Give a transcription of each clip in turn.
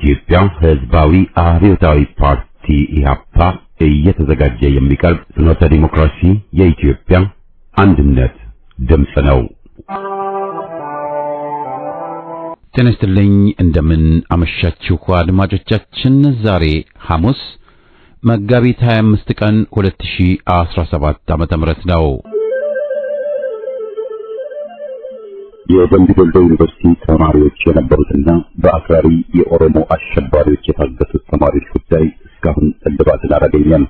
የኢትዮጵያ ሕዝባዊ አብዮታዊ ፓርቲ ኢህአፓ እየተዘጋጀ የሚቀርብ ፍኖተ ዲሞክራሲ የኢትዮጵያ አንድነት ድምፅ ነው። ጤና ይስጥልኝ፣ እንደምን አመሻችሁ አድማጮቻችን። ዛሬ ሐሙስ መጋቢት 25 ቀን 2017 ዓ.ም ነው። የደምቢ ዶሎ ዩኒቨርሲቲ ተማሪዎች የነበሩትና በአክራሪ የኦሮሞ አሸባሪዎች የታገቱት ተማሪዎች ጉዳይ እስካሁን እልባትን አላገኘም።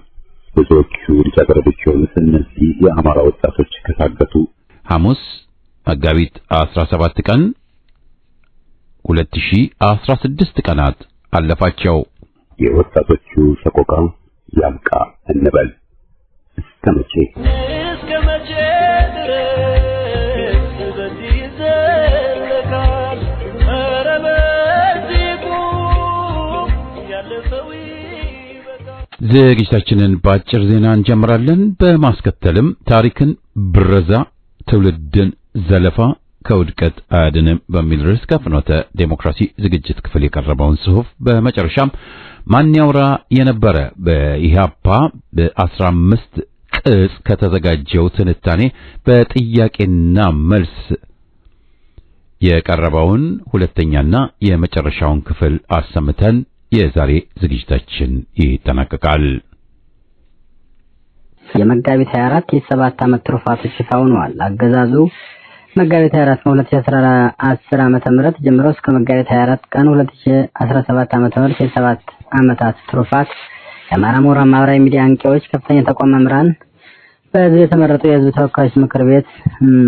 ብዙዎቹ ልጃገረዶች የሆኑት እነዚህ የአማራ ወጣቶች ከታገቱ ሐሙስ መጋቢት 17 ቀን 2016 ቀናት አለፋቸው። የወጣቶቹ ሰቆቃ ያብቃ እንበል። እስከ መቼ ዝግጅታችንን በአጭር ዜና እንጀምራለን። በማስከተልም ታሪክን ብረዛ ትውልድን ዘለፋ ከውድቀት አያድንም በሚል ርዕስ ከፍኖተ ዴሞክራሲ ዝግጅት ክፍል የቀረበውን ጽሑፍ፣ በመጨረሻም ማን ያውራ የነበረ በኢህአፓ በ15 ቅጽ ከተዘጋጀው ትንታኔ በጥያቄና መልስ የቀረበውን ሁለተኛና የመጨረሻውን ክፍል አሰምተን የዛሬ ዝግጅታችን ይጠናቀቃል። የመጋቢት 24 የ7 ዓመት ትሩፋቶች ይፋ ሆነዋል። አገዛዙ መጋቢት 24 ቀን 2010 ዓ.ም ጀምሮ እስከ መጋቢት 24 ቀን 2017 ዓ.ም የ7 ዓመታት ትሩፋት የአማራ ምሁራን፣ ማህበራዊ ሚዲያ አንቂዎች፣ ከፍተኛ ተቋም መምህራን፣ በህዝብ የተመረጡ የህዝብ ተወካዮች ምክር ቤት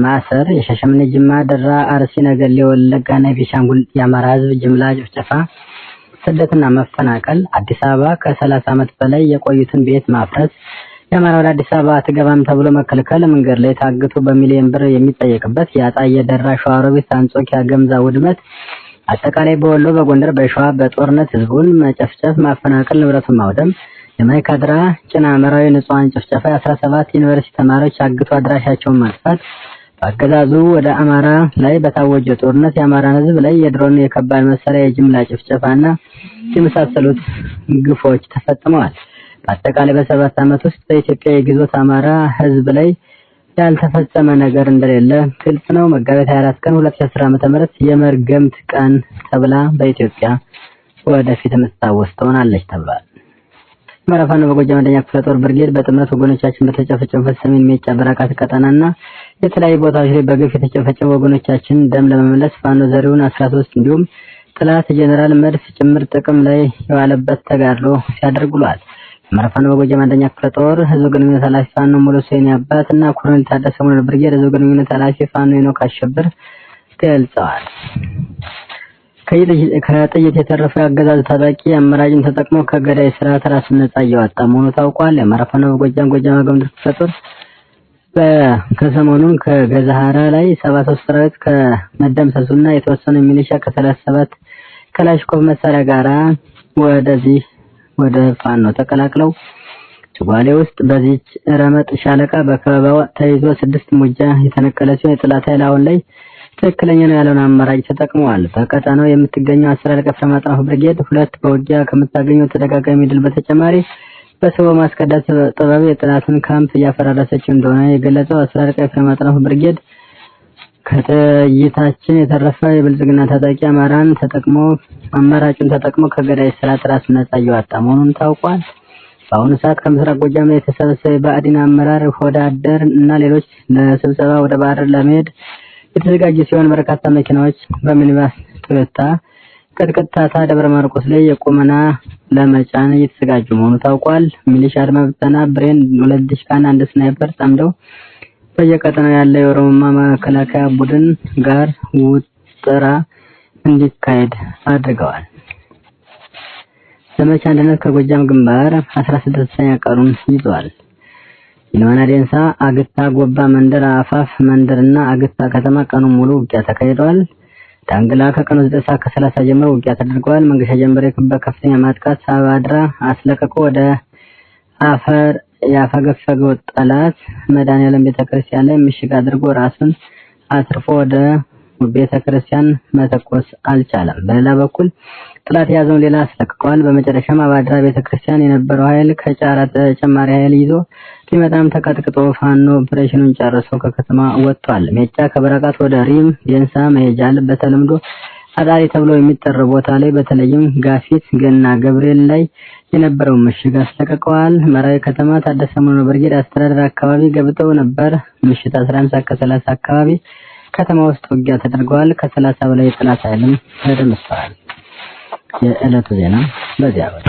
ማሰር፣ የሻሸመኔ፣ ጅማ፣ ደራ፣ አርሲ፣ ነገሌ፣ ወለጋና ቤኒሻንጉል የአማራ ህዝብ ጅምላ ጭፍጨፋ፣ ስደትና መፈናቀል፣ አዲስ አበባ ከ30 ዓመት በላይ የቆዩትን ቤት ማፍረስ፣ የአማራ ወደ አዲስ አበባ አትገባም ተብሎ መከልከል፣ መንገድ ላይ ታግቶ በሚሊዮን ብር የሚጠየቅበት፣ የአጣዬ፣ ደራ፣ ሸዋሮቢት፣ አንጾኪያ፣ ገምዛ ውድመት፣ አጠቃላይ በወሎ፣ በጎንደር፣ በሸዋ በጦርነት ህዝቡን መጨፍጨፍ፣ ማፈናቀል፣ ንብረቱን ማውደም፣ የማይካድራ ጭና መራዊ ንጹሃን ጭፍጨፋ፣ 17 ዩኒቨርሲቲ ተማሪዎች አግቶ አድራሻቸውን ማጥፋት፣ በአገዛዙ ወደ አማራ ላይ በታወጀ ጦርነት የአማራን ህዝብ ላይ የድሮን የከባድ መሳሪያ የጅምላ ጭፍጨፋና የመሳሰሉት ግፎች ተፈጽመዋል። በአጠቃላይ በ7 ዓመት ውስጥ በኢትዮጵያ የግዞት አማራ ህዝብ ላይ ያልተፈጸመ ነገር እንደሌለ ግልጽ ነው። መጋቢት 24 ቀን 2010 ዓ.ም የመርገምት ቀን ተብላ በኢትዮጵያ ወደፊት የምትታወስ ትሆናለች ተብሏል። መራፋኑ በጎጃም አንደኛ ክፍለ ጦር ብርጌድ በጥምረት ወገኖቻችን በተጨፈጨፉበት ሰሜን ሜጫ በራቃት ቀጠናና የተለያዩ ቦታዎች ላይ በግፍ የተጨፈጨፉ ወገኖቻችን ደም ለመመለስ ፋኖ ዘሪውን 13 እንዲሁም ጥላት ጀነራል መድፍ ጭምር ጥቅም ላይ የዋለበት ተጋድሎ ሲያደርጉሏል። መራፋኑ በጎጃም አንደኛ ክፍለ ጦር ህዝብ ግንኙነት ኃላፊ ፋኖ ሙሉ ሴኒ አባትና ኮሎኔል ታደሰ ሙሉ ብርጌድ ህዝብ ግንኙነት ኃላፊ ፋኖ ሄኖክ አሸብር ገልጸዋል። ከጥይት የተረፈው አገዛዝ ታጣቂ አመራጭን ተጠቅሞ ከገዳይ ስርዓት ራሱን ነጻ እያወጣ መሆኑ ታውቋል። የመራፋኑ በጎጃም አገምድር ክፍለ ጦር ከሰሞኑን ከገዛሃራ ላይ 73 ሰራዊት ከመደምሰሱና የተወሰኑ ሚሊሻ ከ37 ክላሽንኮቭ መሳሪያ ጋራ ወደ ፋኖ ተቀላቅለው ጭጓሌ ውስጥ በዚች ረመጥ ሻለቃ በከበባው ተይዞ 6 ሙጃ የተነቀለ ሲሆን የጥላት ኃይል አሁን ላይ ትክክለኛ ነው ያለውን አማራጭ ተጠቅመዋል። በቀጠናው የምትገኘው 10 አለቃ ፍረማጥናፍ ብርጌድ 2 በውጊያ ከምታገኘው ተደጋጋሚ ድል በተጨማሪ በሰው ማስከዳት ጥበብ የጥላትን ካምፕ እያፈራረሰችው እንደሆነ የገለጸው 10 አለቃ ፍረማጥናፍ ብርጌድ ከጥይታችን የተረፈ የብልጽግና ታጣቂ አማራጩን ተጠቅሞ ከገዳይ ስርዓት ራሱን ነጻ እያወጣ መሆኑን ታውቋል። በአሁኑ ሰዓት ከምስራቅ ጎጃም የተሰበሰበ የብአዴን አመራር ወዳደር እና ሌሎች ለስብሰባ ወደ ባህር ዳር ለመሄድ የተዘጋጁ ሲሆን በርካታ መኪናዎች በሚኒባስ ቶዮታ ቅጥቅጣታ ደብረ ማርቆስ ላይ የቁመና ለመጫን እየተዘጋጁ መሆኑ ታውቋል። ሚሊሻ አድማ ብተና ብሬን 2 ዲሽቃና 1 ስናይፐር ጠምደው በየቀጠናው ያለ የኦሮሞማ መከላከያ ቡድን ጋር ውጥራ እንዲካሄድ አድርገዋል። ዘመቻ አንድነት ከጎጃም ግንባር 16ኛ ቀኑን ይዟል። ይኖና ዴንሳ፣ አግታ፣ ጎባ መንደር፣ አፋፍ መንደርና አግታ ከተማ ቀኑን ሙሉ ውጊያ ተካሂዷል። ዳንግላ ከቀኑ 9 ሰዓት ከ30 ጀምሮ ውጊያ ተደርጓል። መንገሻ ጀምሬ በከፍተኛ ማጥቃት ሳባድራ አስለቀቆ ወደ አፈር ያፈገፈገው ጠላት መድኃኔዓለም ቤተክርስቲያን ላይ ምሽግ አድርጎ ራሱን አትርፎ ወደ ቤተክርስቲያን መተኮስ አልቻለም። በሌላ በኩል ጥላት የያዘውን ሌላ አስለቅቀዋል። በመጨረሻም አባድራ ቤተክርስቲያን የነበረው ኃይል ከጫራ ተጨማሪ ኃይል ይዞ ሊመጣም ተቀጥቅጦ ፋኖ ኦፕሬሽኑን ጨርሶ ከከተማ ወጥቷል። ሜጫ ከበረቃት ወደ ሪም ዴንሳ መሄጃል በተለምዶ አዳሪ ተብሎ የሚጠራው ቦታ ላይ በተለይም ጋፊት ገና ገብርኤል ላይ የነበረው ምሽግ አስለቅቀዋል። መራዊ ከተማ ታደሰ መኖ ብርጌድ አስተዳደር አካባቢ ገብተው ነበር። ምሽት 11:30 አካባቢ ከተማ ውስጥ ውጊያ ተደርገዋል። ከ30 በላይ የጠላት ኃይልም ተደምስሷል። የዕለቱ ዜና በዚያ ነው።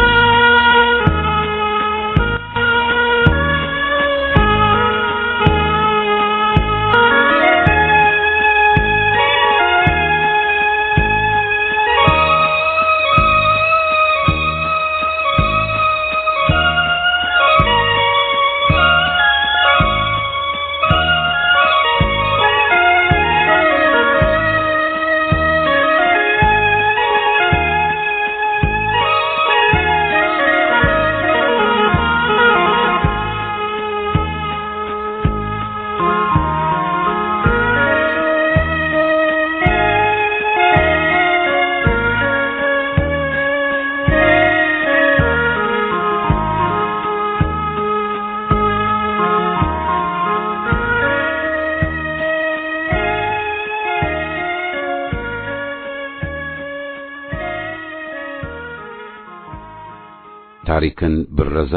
ታሪክን ብረዛ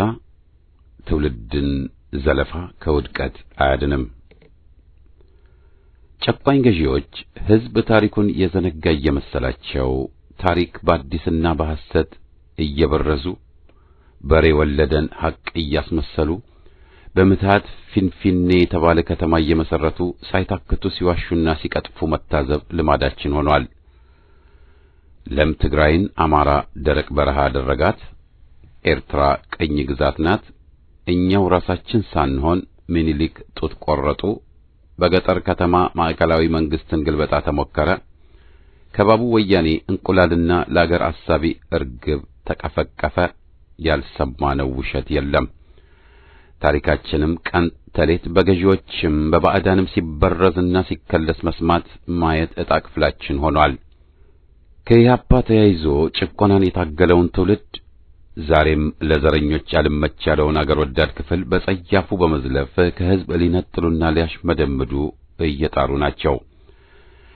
ትውልድን ዘለፋ ከውድቀት አያድንም። ጨቋኝ ገዢዎች ሕዝብ ታሪኩን የዘነጋ እየመሰላቸው ታሪክ በአዲስና በሐሰት እየበረዙ በሬ ወለደን ሐቅ እያስመሰሉ በምትሃት ፊንፊኔ የተባለ ከተማ እየመሰረቱ ሳይታክቱ ሲዋሹና ሲቀጥፉ መታዘብ ልማዳችን ሆኗል። ለም ትግራይን አማራ ደረቅ በረሃ አደረጋት። ኤርትራ ቀኝ ግዛት ናት። እኛው ራሳችን ሳንሆን ምኒልክ ጡት ቆረጡ። በገጠር ከተማ ማዕከላዊ መንግስትን ግልበጣ ተሞከረ። ከባቡ ወያኔ እንቁላልና ለአገር አሳቢ እርግብ ተቀፈቀፈ። ያልሰማነው ውሸት የለም። ታሪካችንም ቀን ተሌት በገዢዎችም በባዕዳንም ሲበረዝና ሲከለስ መስማት ማየት ዕጣ ክፍላችን ሆኗል። ከኢህአፓ ተያይዞ ጭቆናን የታገለውን ትውልድ ዛሬም ለዘረኞች ያልመች ያለውን አገር ወዳድ ክፍል በጸያፉ በመዝለፍ ከህዝብ ሊነጥሉና ሊያሽመደምዱ እየጣሩ ናቸው።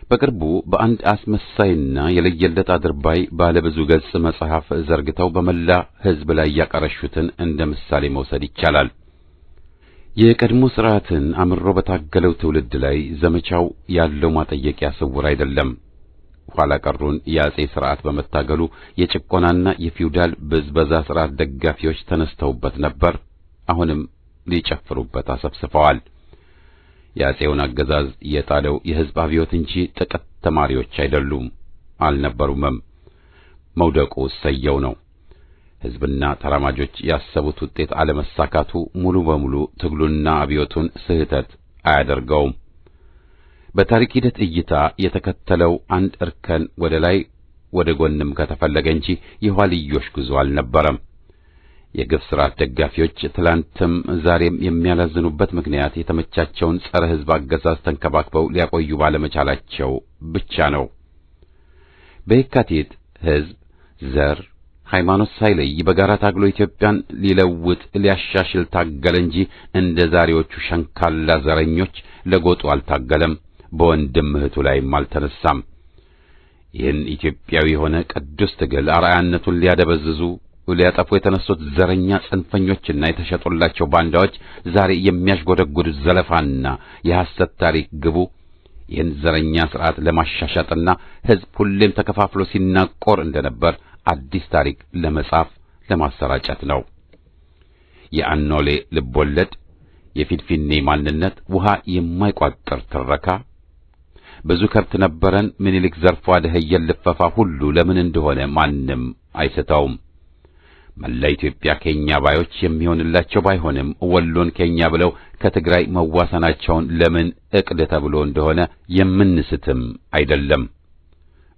በቅርቡ በአንድ አስመሳይና የለየለት አድርባይ ባለብዙ ገጽ መጽሐፍ ዘርግተው በመላ ህዝብ ላይ ያቀረሹትን እንደ ምሳሌ መውሰድ ይቻላል። የቀድሞ ስርዓትን አምሮ በታገለው ትውልድ ላይ ዘመቻው ያለው ማጠየቂያ ስውር አይደለም። ኋላ ቀሩን የአጼ ስርዓት በመታገሉ የጭቆናና የፊውዳል ብዝበዛ ስርዓት ደጋፊዎች ተነስተውበት ነበር። አሁንም ሊጨፍሩበት አሰብስፈዋል። የአጼውን አገዛዝ የጣለው የህዝብ አብዮት እንጂ ጥቂት ተማሪዎች አይደሉም፣ አልነበሩምም። መውደቁ ሰየው ነው። ህዝብና ተራማጆች ያሰቡት ውጤት አለመሳካቱ ሙሉ በሙሉ ትግሉና አብዮቱን ስህተት አያደርገውም። በታሪክ ሂደት እይታ የተከተለው አንድ እርከን ወደ ላይ ወደ ጎንም ከተፈለገ እንጂ የኋልዮሽ ጉዞ አልነበረም። የግፍ ስርዓት ደጋፊዎች ትላንትም ዛሬም የሚያላዝኑበት ምክንያት የተመቻቸውን ጸረ ህዝብ አገዛዝ ተንከባክበው ሊያቆዩ ባለመቻላቸው ብቻ ነው። በየካቲት ህዝብ ዘር ሃይማኖት ሳይለይ በጋራ ታግሎ ኢትዮጵያን ሊለውጥ ሊያሻሽል ታገለ እንጂ እንደ ዛሬዎቹ ሸንካላ ዘረኞች ለጎጡ አልታገለም። በወንድም እህቱ ላይም አልተነሳም። ይህን ኢትዮጵያዊ የሆነ ቅዱስ ትግል አርአያነቱን ሊያደበዝዙ ሊያጠፉ የተነሱት ዘረኛ ጽንፈኞችና የተሸጡላቸው ባንዳዎች ዛሬ የሚያሽጎደጉድ ዘለፋና የሐሰት ታሪክ ግቡ ይህን ዘረኛ ስርዓት ለማሻሻጥና ህዝብ ሁሌም ተከፋፍሎ ሲናቆር እንደነበር አዲስ ታሪክ ለመጻፍ ለማሰራጨት ነው። የአኖሌ ልቦለድ፣ የፊንፊኔ ማንነት፣ ውሃ የማይቋጥር ትረካ፣ ብዙ ከብት ነበረን ምኒልክ ዘርፎ አደህየን ልፈፋ ሁሉ ለምን እንደሆነ ማንም አይስተውም። መላ ኢትዮጵያ ከኛ ባዮች የሚሆንላቸው ባይሆንም ወሎን ከኛ ብለው ከትግራይ መዋሰናቸውን ለምን እቅድ ተብሎ እንደሆነ የምንስትም አይደለም።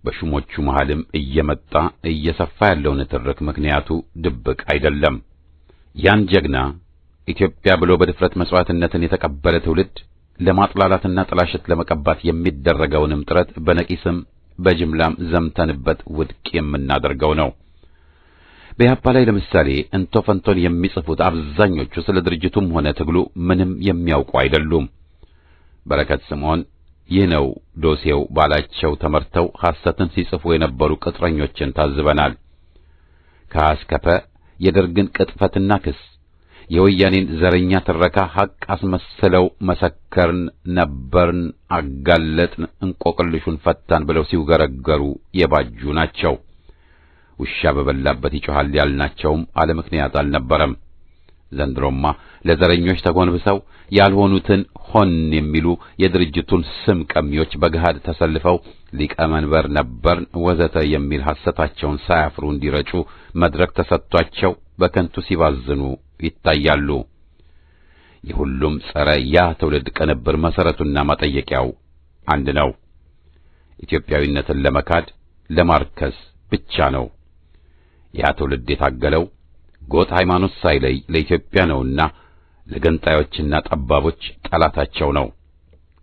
በሹሞቹ መሃልም እየመጣ እየሰፋ ያለው ንትርክ ምክንያቱ ድብቅ አይደለም። ያን ጀግና ኢትዮጵያ ብሎ በድፍረት መስዋዕትነትን የተቀበለ ትውልድ ለማጥላላትና ጥላሸት ለመቀባት የሚደረገውንም ጥረት በነቂስም በጅምላም ዘምተንበት ውድቅ የምናደርገው ነው። በኢህአፓ ላይ ለምሳሌ እንቶ ፈንቶን የሚጽፉት አብዛኞቹ ስለ ድርጅቱም ሆነ ትግሉ ምንም የሚያውቁ አይደሉም። በረከት ስምዖን ይህ ነው ዶሴው ባላቸው ተመርተው ሐሰትን ሲጽፉ የነበሩ ቅጥረኞችን ታዝበናል። ከአስከፈ የደርግን ቅጥፈትና ክስ፣ የወያኔን ዘረኛ ትረካ ሐቅ አስመስለው መሰከርን፣ ነበርን፣ አጋለጥን፣ እንቆቅልሹን ፈታን ብለው ሲውገረገሩ የባጁ ናቸው። ውሻ በበላበት ይጮሃል ያልናቸውም አለ ምክንያት አልነበረም። ዘንድሮማ ለዘረኞች ተጎንብሰው ያልሆኑትን ሆን የሚሉ የድርጅቱን ስም ቀሚዎች በገሃድ ተሰልፈው ሊቀመንበር ነበርን ወዘተ የሚል ሐሰታቸውን ሳያፍሩ እንዲረጩ መድረክ ተሰጥቷቸው በከንቱ ሲባዝኑ ይታያሉ። የሁሉም ጸረ ያ ትውልድ ቅንብር መሰረቱና መጠየቂያው አንድ ነው። ኢትዮጵያዊነትን ለመካድ ለማርከስ ብቻ ነው። ያ ትውልድ የታገለው ጎጥ ሃይማኖት ሳይለይ ለኢትዮጵያ ነውና ለገንጣዮችና ጠባቦች ጠላታቸው ነው።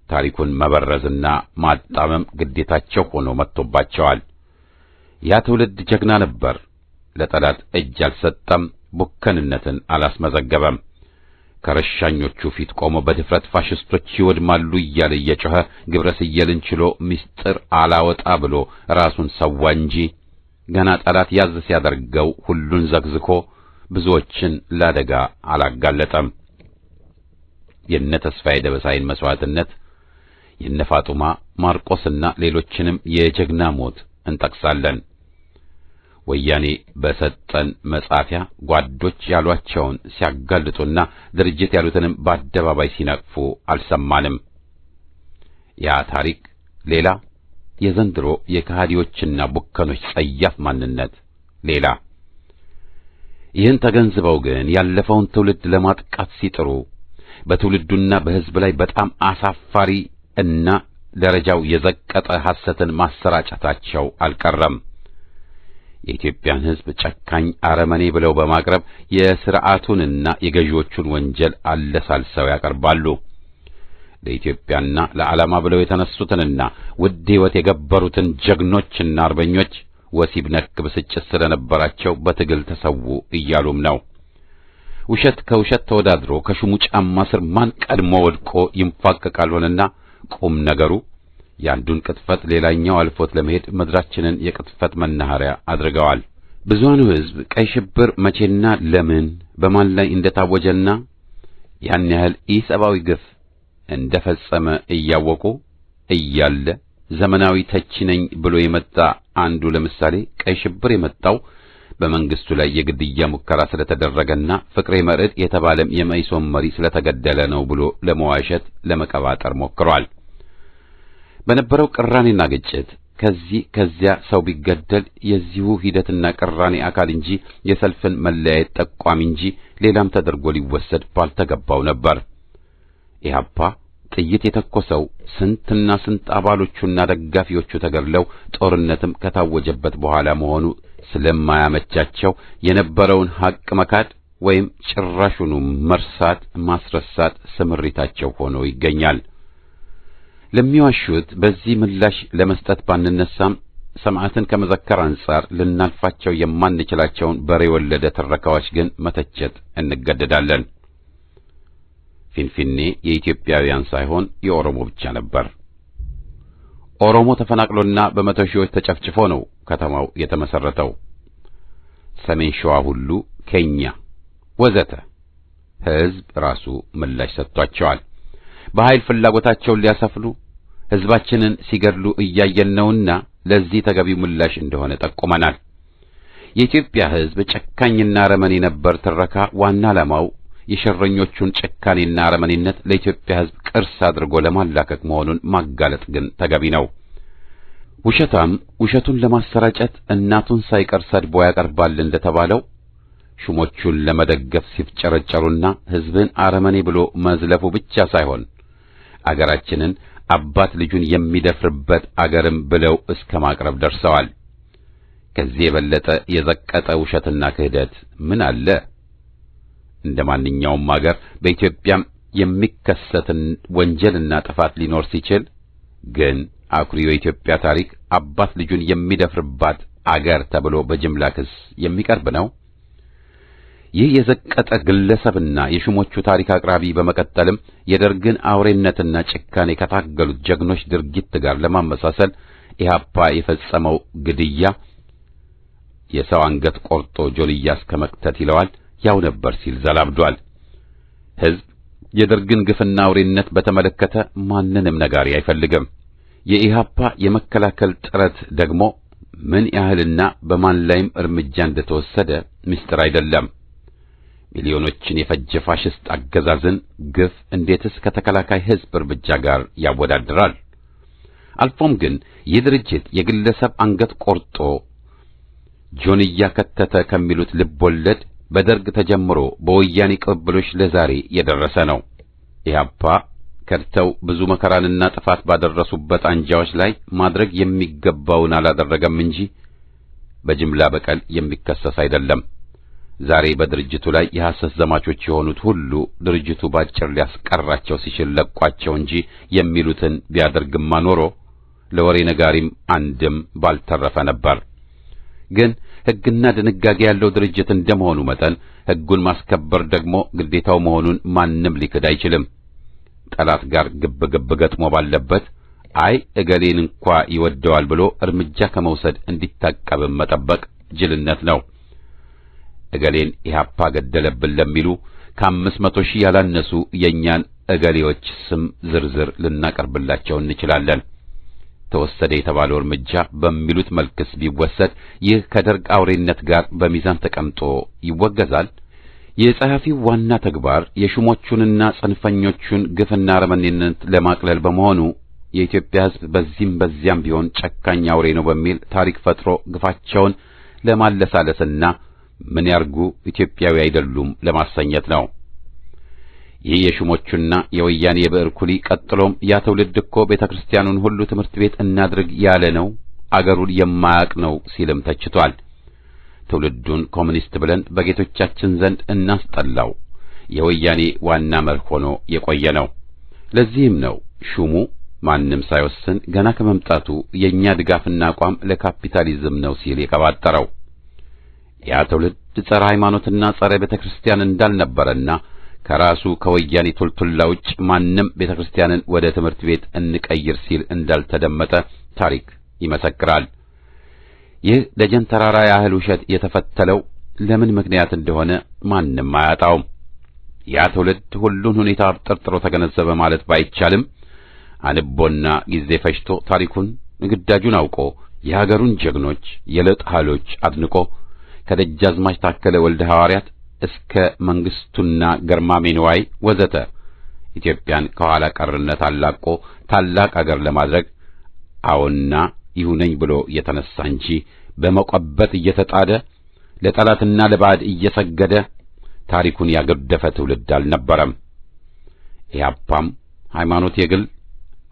ታሪኩን መበረዝና ማጣመም ግዴታቸው ሆኖ መጥቶባቸዋል። ያ ትውልድ ጀግና ነበር። ለጠላት እጅ አልሰጠም፣ ቡከንነትን አላስመዘገበም። ከረሻኞቹ ፊት ቆሞ በድፍረት ፋሽስቶች ይወድማሉ እያለ እየጮኸ ግብረ ስየልን ችሎ ምስጢር አላወጣ ብሎ ራሱን ሰዋ እንጂ ገና ጠላት ያዝ ሲያደርገው ሁሉን ዘግዝኮ ብዙዎችን ለአደጋ አላጋለጠም። የነ ተስፋዬ ደበሳይን መስዋዕትነት፣ የነ ፋጡማ ማርቆስና ሌሎችንም የጀግና ሞት እንጠቅሳለን። ወያኔ በሰጠን መጻፊያ ጓዶች ያሏቸውን ሲያጋልጡና ድርጅት ያሉትንም በአደባባይ ሲነቅፉ አልሰማንም። ያ ታሪክ ሌላ፣ የዘንድሮ የከሃዲዎችና ቡከኖች ጸያፍ ማንነት ሌላ። ይህን ተገንዝበው ግን ያለፈውን ትውልድ ለማጥቃት ሲጥሩ በትውልዱና በሕዝብ ላይ በጣም አሳፋሪ እና ደረጃው የዘቀጠ ሐሰትን ማሰራጨታቸው አልቀረም። የኢትዮጵያን ሕዝብ ጨካኝ አረመኔ ብለው በማቅረብ የሥርዓቱንና የገዢዎቹን ወንጀል አለሳልሰው ያቀርባሉ። ለኢትዮጵያና ለዓላማ ብለው የተነሱትንና ውድ ሕይወት የገበሩትን ጀግኖችና አርበኞች ወሲብ ነክ ብስጭት ስለነበራቸው በትግል ተሰዉ እያሉም ነው። ውሸት ከውሸት ተወዳድሮ ከሹሙ ጫማ ስር ማን ቀድሞ ወድቆ ይንፋቀቃል ሆነና ቁም ነገሩ ያንዱን ቅጥፈት ሌላኛው አልፎት ለመሄድ ምድራችንን የቅጥፈት መናኸሪያ አድርገዋል። ብዙሃኑ ሕዝብ ቀይ ሽብር መቼና ለምን በማን ላይ እንደታወጀና ያን ያህል ኢሰብአዊ ግፍ እንደፈጸመ እያወቁ እያለ ዘመናዊ ተቺ ነኝ ብሎ የመጣ አንዱ ለምሳሌ ቀይ ሽብር የመጣው በመንግስቱ ላይ የግድያ ሙከራ ስለተደረገና ፍቅሬ መርዕድ የተባለም የመኢሶን መሪ ስለተገደለ ነው ብሎ ለመዋሸት ለመቀባጠር ሞክሯል። በነበረው ቅራኔና ግጭት ከዚያ ሰው ቢገደል የዚሁ ሂደትና ቅራኔ አካል እንጂ የሰልፍን መለያየት ጠቋሚ እንጂ ሌላም ተደርጎ ሊወሰድ ባልተገባው ነበር። ኢህአፓ ጥይት የተኮሰው ስንትና ስንት አባሎቹና ደጋፊዎቹ ተገድለው ጦርነትም ከታወጀበት በኋላ መሆኑ ስለማያመቻቸው የነበረውን ሐቅ መካድ ወይም ጭራሹኑ መርሳት ማስረሳት ስምሪታቸው ሆኖ ይገኛል። ለሚዋሹት በዚህ ምላሽ ለመስጠት ባንነሳም ሰማዕትን ከመዘከር አንጻር ልናልፋቸው የማንችላቸውን በሬ ወለደ ትረካዎች ግን መተቸት እንገደዳለን። ፊንፊኔ የኢትዮጵያውያን ሳይሆን የኦሮሞ ብቻ ነበር። ኦሮሞ ተፈናቅሎና በመቶ ሺዎች ተጨፍጭፎ ነው ከተማው የተመሰረተው። ሰሜን ሸዋ ሁሉ ኬኛ ወዘተ ሕዝብ ራሱ ምላሽ ሰጥቷቸዋል። በኃይል ፍላጎታቸውን ሊያሰፍሉ ሕዝባችንን ሲገድሉ እያየን ነውና ለዚህ ተገቢው ምላሽ እንደሆነ ጠቁመናል። የኢትዮጵያ ሕዝብ ጨካኝና አረመኔ ነበር ትረካ ዋና ዓላማው የሸረኞቹን ጭካኔና አረመኔነት ለኢትዮጵያ ሕዝብ ቅርስ አድርጎ ለማላከክ መሆኑን ማጋለጥ ግን ተገቢ ነው። ውሸታም ውሸቱን ለማሰራጨት እናቱን ሳይቀር ሰድቦ ያቀርባል እንደተባለው ሹሞቹን ለመደገፍ ሲፍጨረጨሩና ሕዝብን አረመኔ ብሎ መዝለፉ ብቻ ሳይሆን አገራችንን አባት ልጁን የሚደፍርበት አገርም ብለው እስከ ማቅረብ ደርሰዋል። ከዚህ የበለጠ የዘቀጠ ውሸትና ክህደት ምን አለ? እንደማንኛውም አገር በኢትዮጵያም የሚከሰትን ወንጀልና ጥፋት ሊኖር ሲችል ግን አኩሪው የኢትዮጵያ ታሪክ አባት ልጁን የሚደፍርባት አገር ተብሎ በጅምላ ክስ የሚቀርብ ነው። ይህ የዘቀጠ ግለሰብና የሹሞቹ ታሪክ አቅራቢ በመቀጠልም የደርግን አውሬነትና ጭካኔ ከታገሉት ጀግኖች ድርጊት ጋር ለማመሳሰል ኢህአፓ የፈጸመው ግድያ የሰው አንገት ቆርጦ ጆልያ እስከ መክተት ይለዋል ያው ነበር ሲል ዘላብዷል። ሕዝብ የደርግን ግፍና አውሬነት በተመለከተ ማንንም ነጋሪ አይፈልግም። የኢህአፓ የመከላከል ጥረት ደግሞ ምን ያህልና በማን ላይም እርምጃ እንደተወሰደ ምስጢር አይደለም። ሚሊዮኖችን የፈጀ ፋሽስት አገዛዝን ግፍ እንዴትስ ከተከላካይ ሕዝብ እርምጃ ጋር ያወዳድራል? አልፎም ግን ይህ ድርጅት የግለሰብ አንገት ቆርጦ ጆንያ ከተተ ከሚሉት ልብ ወለድ በደርግ ተጀምሮ በወያኔ ቅብብሎች ለዛሬ የደረሰ ነው። ኢህአፓ ከድተው ብዙ መከራንና ጥፋት ባደረሱበት አንጃዎች ላይ ማድረግ የሚገባውን አላደረገም እንጂ በጅምላ በቀል የሚከሰስ አይደለም። ዛሬ በድርጅቱ ላይ የሐሰት ዘማቾች የሆኑት ሁሉ ድርጅቱ ባጭር ሊያስቀራቸው ሲችል ለቋቸው እንጂ የሚሉትን ቢያደርግማ ኖሮ ለወሬ ነጋሪም አንድም ባልተረፈ ነበር። ግን ሕግና ድንጋጌ ያለው ድርጅት እንደመሆኑ መጠን ሕጉን ማስከበር ደግሞ ግዴታው መሆኑን ማንም ሊክድ አይችልም። ጠላት ጋር ግብ ግብ ገጥሞ ባለበት አይ እገሌን እንኳ ይወደዋል ብሎ እርምጃ ከመውሰድ እንዲታቀብም መጠበቅ ጅልነት ነው። እገሌን ኢህአፓ ገደለብን ለሚሉ ከ500 ሺህ ያላነሱ የኛን እገሌዎች ስም ዝርዝር ልናቀርብላቸው እንችላለን። ተወሰደ የተባለው እርምጃ በሚሉት መልክስ ቢወሰድ ይህ ከደርግ አውሬነት ጋር በሚዛን ተቀምጦ ይወገዛል። የጸሐፊው ዋና ተግባር የሹሞቹንና ጽንፈኞቹን ግፍና አረመኔነት ለማቅለል በመሆኑ የኢትዮጵያ ሕዝብ በዚህም በዚያም ቢሆን ጨካኝ አውሬ ነው በሚል ታሪክ ፈጥሮ ግፋቸውን ለማለሳለስና ምን ያርጉ ኢትዮጵያዊ አይደሉም ለማሰኘት ነው። ይህ የሹሞቹና የወያኔ የብዕር ኩሊ ቀጥሎም ያ ትውልድ እኮ ቤተክርስቲያኑን ሁሉ ትምህርት ቤት እናድርግ ያለ ነው፣ አገሩን የማያውቅ ነው ሲልም ተችቷል። ትውልዱን ኮሙኒስት ብለን በጌቶቻችን ዘንድ እናስጠላው የወያኔ ዋና መርህ ሆኖ የቆየ ነው። ለዚህም ነው ሹሙ ማንም ሳይወስን ገና ከመምጣቱ የኛ ድጋፍና አቋም ለካፒታሊዝም ነው ሲል የቀባጠረው። ያ ትውልድ ጸረ ሃይማኖትና ጸረ ቤተክርስቲያን እንዳልነበረና ከራሱ ከወያኔ ቱልቱላ ውጭ ማንም ቤተክርስቲያንን ወደ ትምህርት ቤት እንቀይር ሲል እንዳልተደመጠ ታሪክ ይመሰክራል። ይህ ደጀን ተራራ ያህል ውሸት የተፈተለው ለምን ምክንያት እንደሆነ ማንም አያጣውም። ያ ትውልድ ሁሉን ሁኔታ አብጠርጥሮ ተገነዘበ ማለት ባይቻልም አንቦና ጊዜ ፈጅቶ ታሪኩን ግዳጁን አውቆ የሀገሩን ጀግኖች የለውጥ ኃይሎች አድንቆ ከደጃዝማች ታከለ ወልደ ሐዋርያት እስከ መንግስቱና ገርማሜ ንዋይ ወዘተ ኢትዮጵያን ከኋላ ቀርነት አላቆ ታላቅ አገር ለማድረግ አዎና ይሁነኝ ብሎ የተነሳ እንጂ በመቆበት እየተጣደ ለጠላትና ለባዕድ እየሰገደ ታሪኩን ያገደፈ ትውልድ አልነበረም። ኢህአፓም ሃይማኖት የግል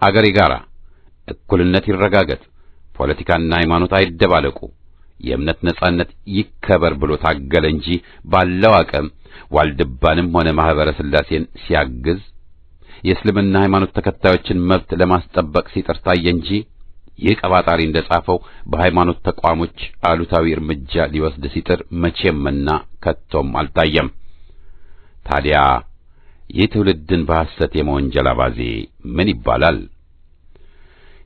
አገር የጋራ፣ እኩልነት ይረጋገጥ፣ ፖለቲካና ሃይማኖት አይደባለቁ፣ የእምነት ነጻነት ይከበር ብሎ ታገለ እንጂ ባለው አቅም ዋልድባንም ሆነ ማህበረ ሥላሴን ሲያግዝ የእስልምና ሃይማኖት ተከታዮችን መብት ለማስጠበቅ ሲጥር ታየ እንጂ ይህ ቀባጣሪ እንደጻፈው በሃይማኖት ተቋሞች አሉታዊ እርምጃ ሊወስድ ሲጥር መቼምና ከቶም አልታየም። ታዲያ ይህ ትውልድን በሐሰት የመወንጀል አባዜ ምን ይባላል?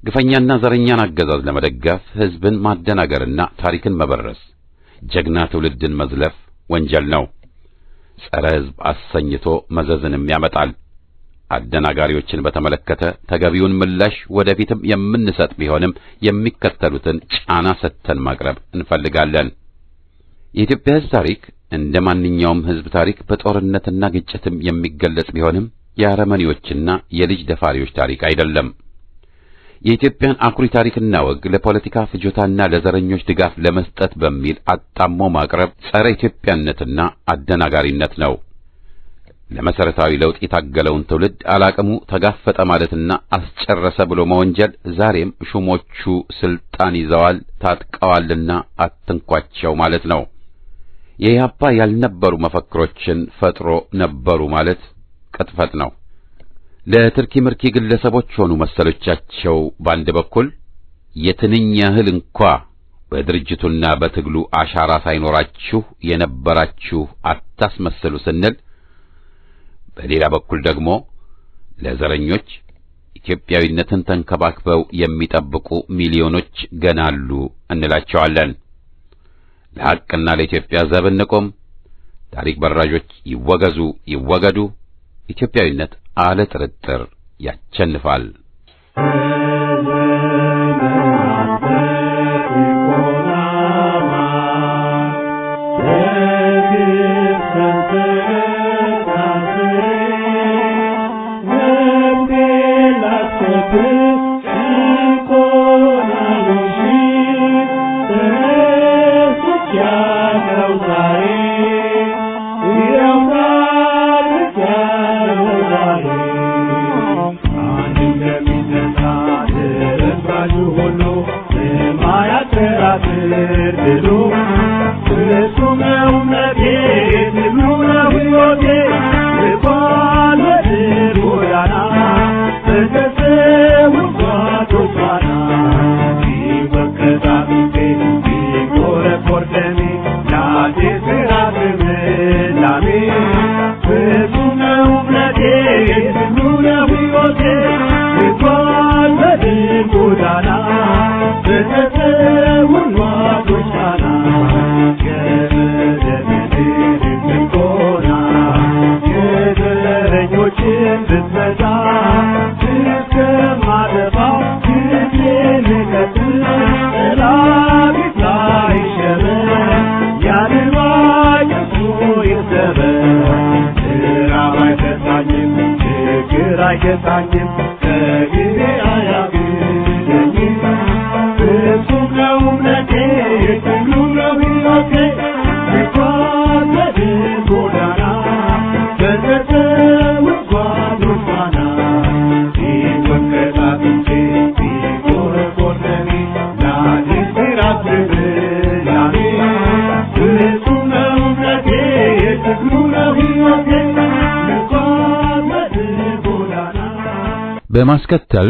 ግፈኛና ዘረኛን አገዛዝ ለመደገፍ ሕዝብን ማደናገርና ታሪክን መበረስ፣ ጀግና ትውልድን መዝለፍ ወንጀል ነው። ጸረ ሕዝብ አሰኝቶ መዘዝንም ያመጣል። አደናጋሪዎችን በተመለከተ ተገቢውን ምላሽ ወደፊትም የምንሰጥ ቢሆንም የሚከተሉትን ጫና ሰጥተን ማቅረብ እንፈልጋለን። የኢትዮጵያ ሕዝብ ታሪክ እንደ ማንኛውም ሕዝብ ታሪክ በጦርነትና ግጭትም የሚገለጽ ቢሆንም የአረመኔዎችና የልጅ ደፋሪዎች ታሪክ አይደለም። የኢትዮጵያን አኩሪ ታሪክና ወግ ለፖለቲካ ፍጆታና ለዘረኞች ድጋፍ ለመስጠት በሚል አጣሞ ማቅረብ ጸረ ኢትዮጵያነትና አደናጋሪነት ነው። ለመሰረታዊ ለውጥ የታገለውን ትውልድ አላቅሙ ተጋፈጠ ማለትና አስጨረሰ ብሎ መወንጀል ዛሬም ሹሞቹ ስልጣን ይዘዋል ታጥቀዋልና አትንኳቸው ማለት ነው። የኢህአፓ ያልነበሩ መፈክሮችን ፈጥሮ ነበሩ ማለት ቅጥፈት ነው። ለትርኪ ምርኪ ግለሰቦች ሆኑ መሰሎቻቸው በአንድ በኩል የትንኝ ያህል እንኳ በድርጅቱና በትግሉ አሻራ ሳይኖራችሁ የነበራችሁ አታስመስሉ ስንል፣ በሌላ በኩል ደግሞ ለዘረኞች ኢትዮጵያዊነትን ተንከባክበው የሚጠብቁ ሚሊዮኖች ገና አሉ እንላቸዋለን። ለሐቅና ለኢትዮጵያ ዘብ እንቆም። ታሪክ በራዦች ይወገዙ ይወገዱ። ኢትዮጵያዊነት አለ ጥርጥር ያቸንፋል። በማስከተል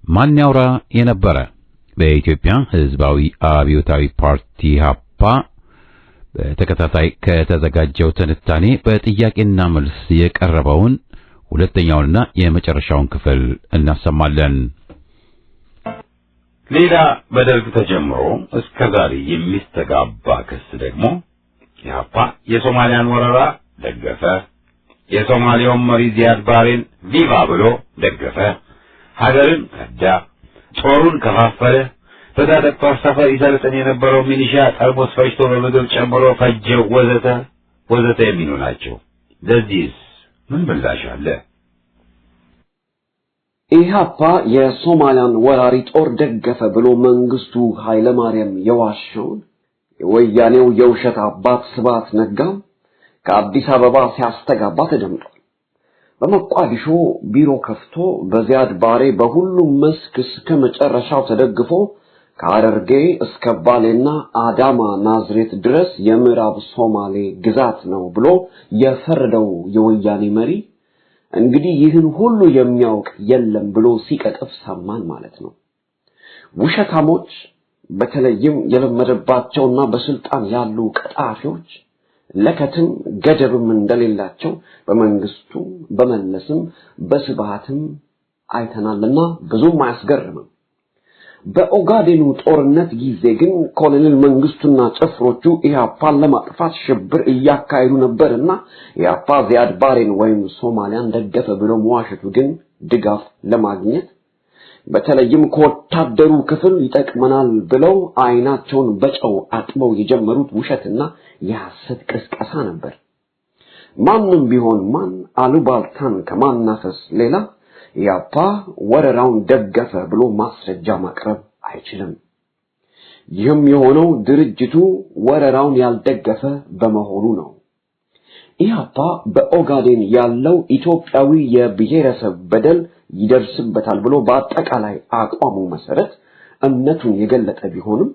ማን ያውራ የነበረ በኢትዮጵያ ሕዝባዊ አብዮታዊ ፓርቲ ኢህአፓ በተከታታይ ከተዘጋጀው ትንታኔ በጥያቄና መልስ የቀረበውን ሁለተኛውንና የመጨረሻውን ክፍል እናሰማለን። ሌላ በደርግ ተጀምሮ እስከ ዛሬ የሚስተጋባ ክስ ደግሞ ኢህአፓ የሶማሊያን ወረራ ደገፈ፣ የሶማሊያውን መሪ ዚያድ ባሬን ቪቫ ብሎ ደገፈ፣ ሀገርን ከዳ፣ ጦሩን ከፋፈለ፣ በታጠቅ ጦር ሰፈር ይሰለጥን የነበረው ሚሊሻ ጠርሙስ ፈጅቶ በምግብ ጨምሮ ፈጀው፣ ወዘተ ወዘተ የሚሉ ናቸው። ለዚህስ ምን ምላሽ አለ? ኢህአፓ የሶማሊያን ወራሪ ጦር ደገፈ ብሎ መንግስቱ ኃይለማርያም የዋሸውን የወያኔው የውሸት አባት ስብሐት ነጋ ከአዲስ አበባ ሲያስተጋባ ተደምጧል። በመቋዲሾ ቢሮ ከፍቶ በዚያድ ባሬ በሁሉም መስክ እስከ መጨረሻው ተደግፎ ከሐረርጌ እስከ ባሌና አዳማ ናዝሬት ድረስ የምዕራብ ሶማሌ ግዛት ነው ብሎ የፈረደው የወያኔ መሪ እንግዲህ ይህን ሁሉ የሚያውቅ የለም ብሎ ሲቀጥፍ ሰማን ማለት ነው። ውሸታሞች በተለይም የለመደባቸውና በስልጣን ያሉ ቀጣፊዎች ለከትም ገደብም እንደሌላቸው በመንግስቱ በመለስም በስብሐትም አይተናልና ብዙም አያስገርምም። በኦጋዴኑ ጦርነት ጊዜ ግን ኮሎኔል መንግስቱና ጭፍሮቹ ኢህአፓን ለማጥፋት ሽብር እያካሄዱ ነበርና ኢህአፓ ዚያድ ባሬን ወይም ሶማሊያን ደገፈ ብሎ መዋሸቱ ግን ድጋፍ ለማግኘት በተለይም ከወታደሩ ክፍል ይጠቅመናል ብለው አይናቸውን በጨው አጥበው የጀመሩት ውሸትና የሐሰት ቅስቀሳ ነበር። ማንም ቢሆን ማን አሉባልታን ከማናፈስ ሌላ ኢህአፓ ወረራውን ደገፈ ብሎ ማስረጃ ማቅረብ አይችልም። ይህም የሆነው ድርጅቱ ወረራውን ያልደገፈ በመሆኑ ነው። ኢህአፓ በኦጋዴን ያለው ኢትዮጵያዊ የብሔረሰብ በደል ይደርስበታል ብሎ በአጠቃላይ አቋሙ መሰረት እምነቱን የገለጠ ቢሆንም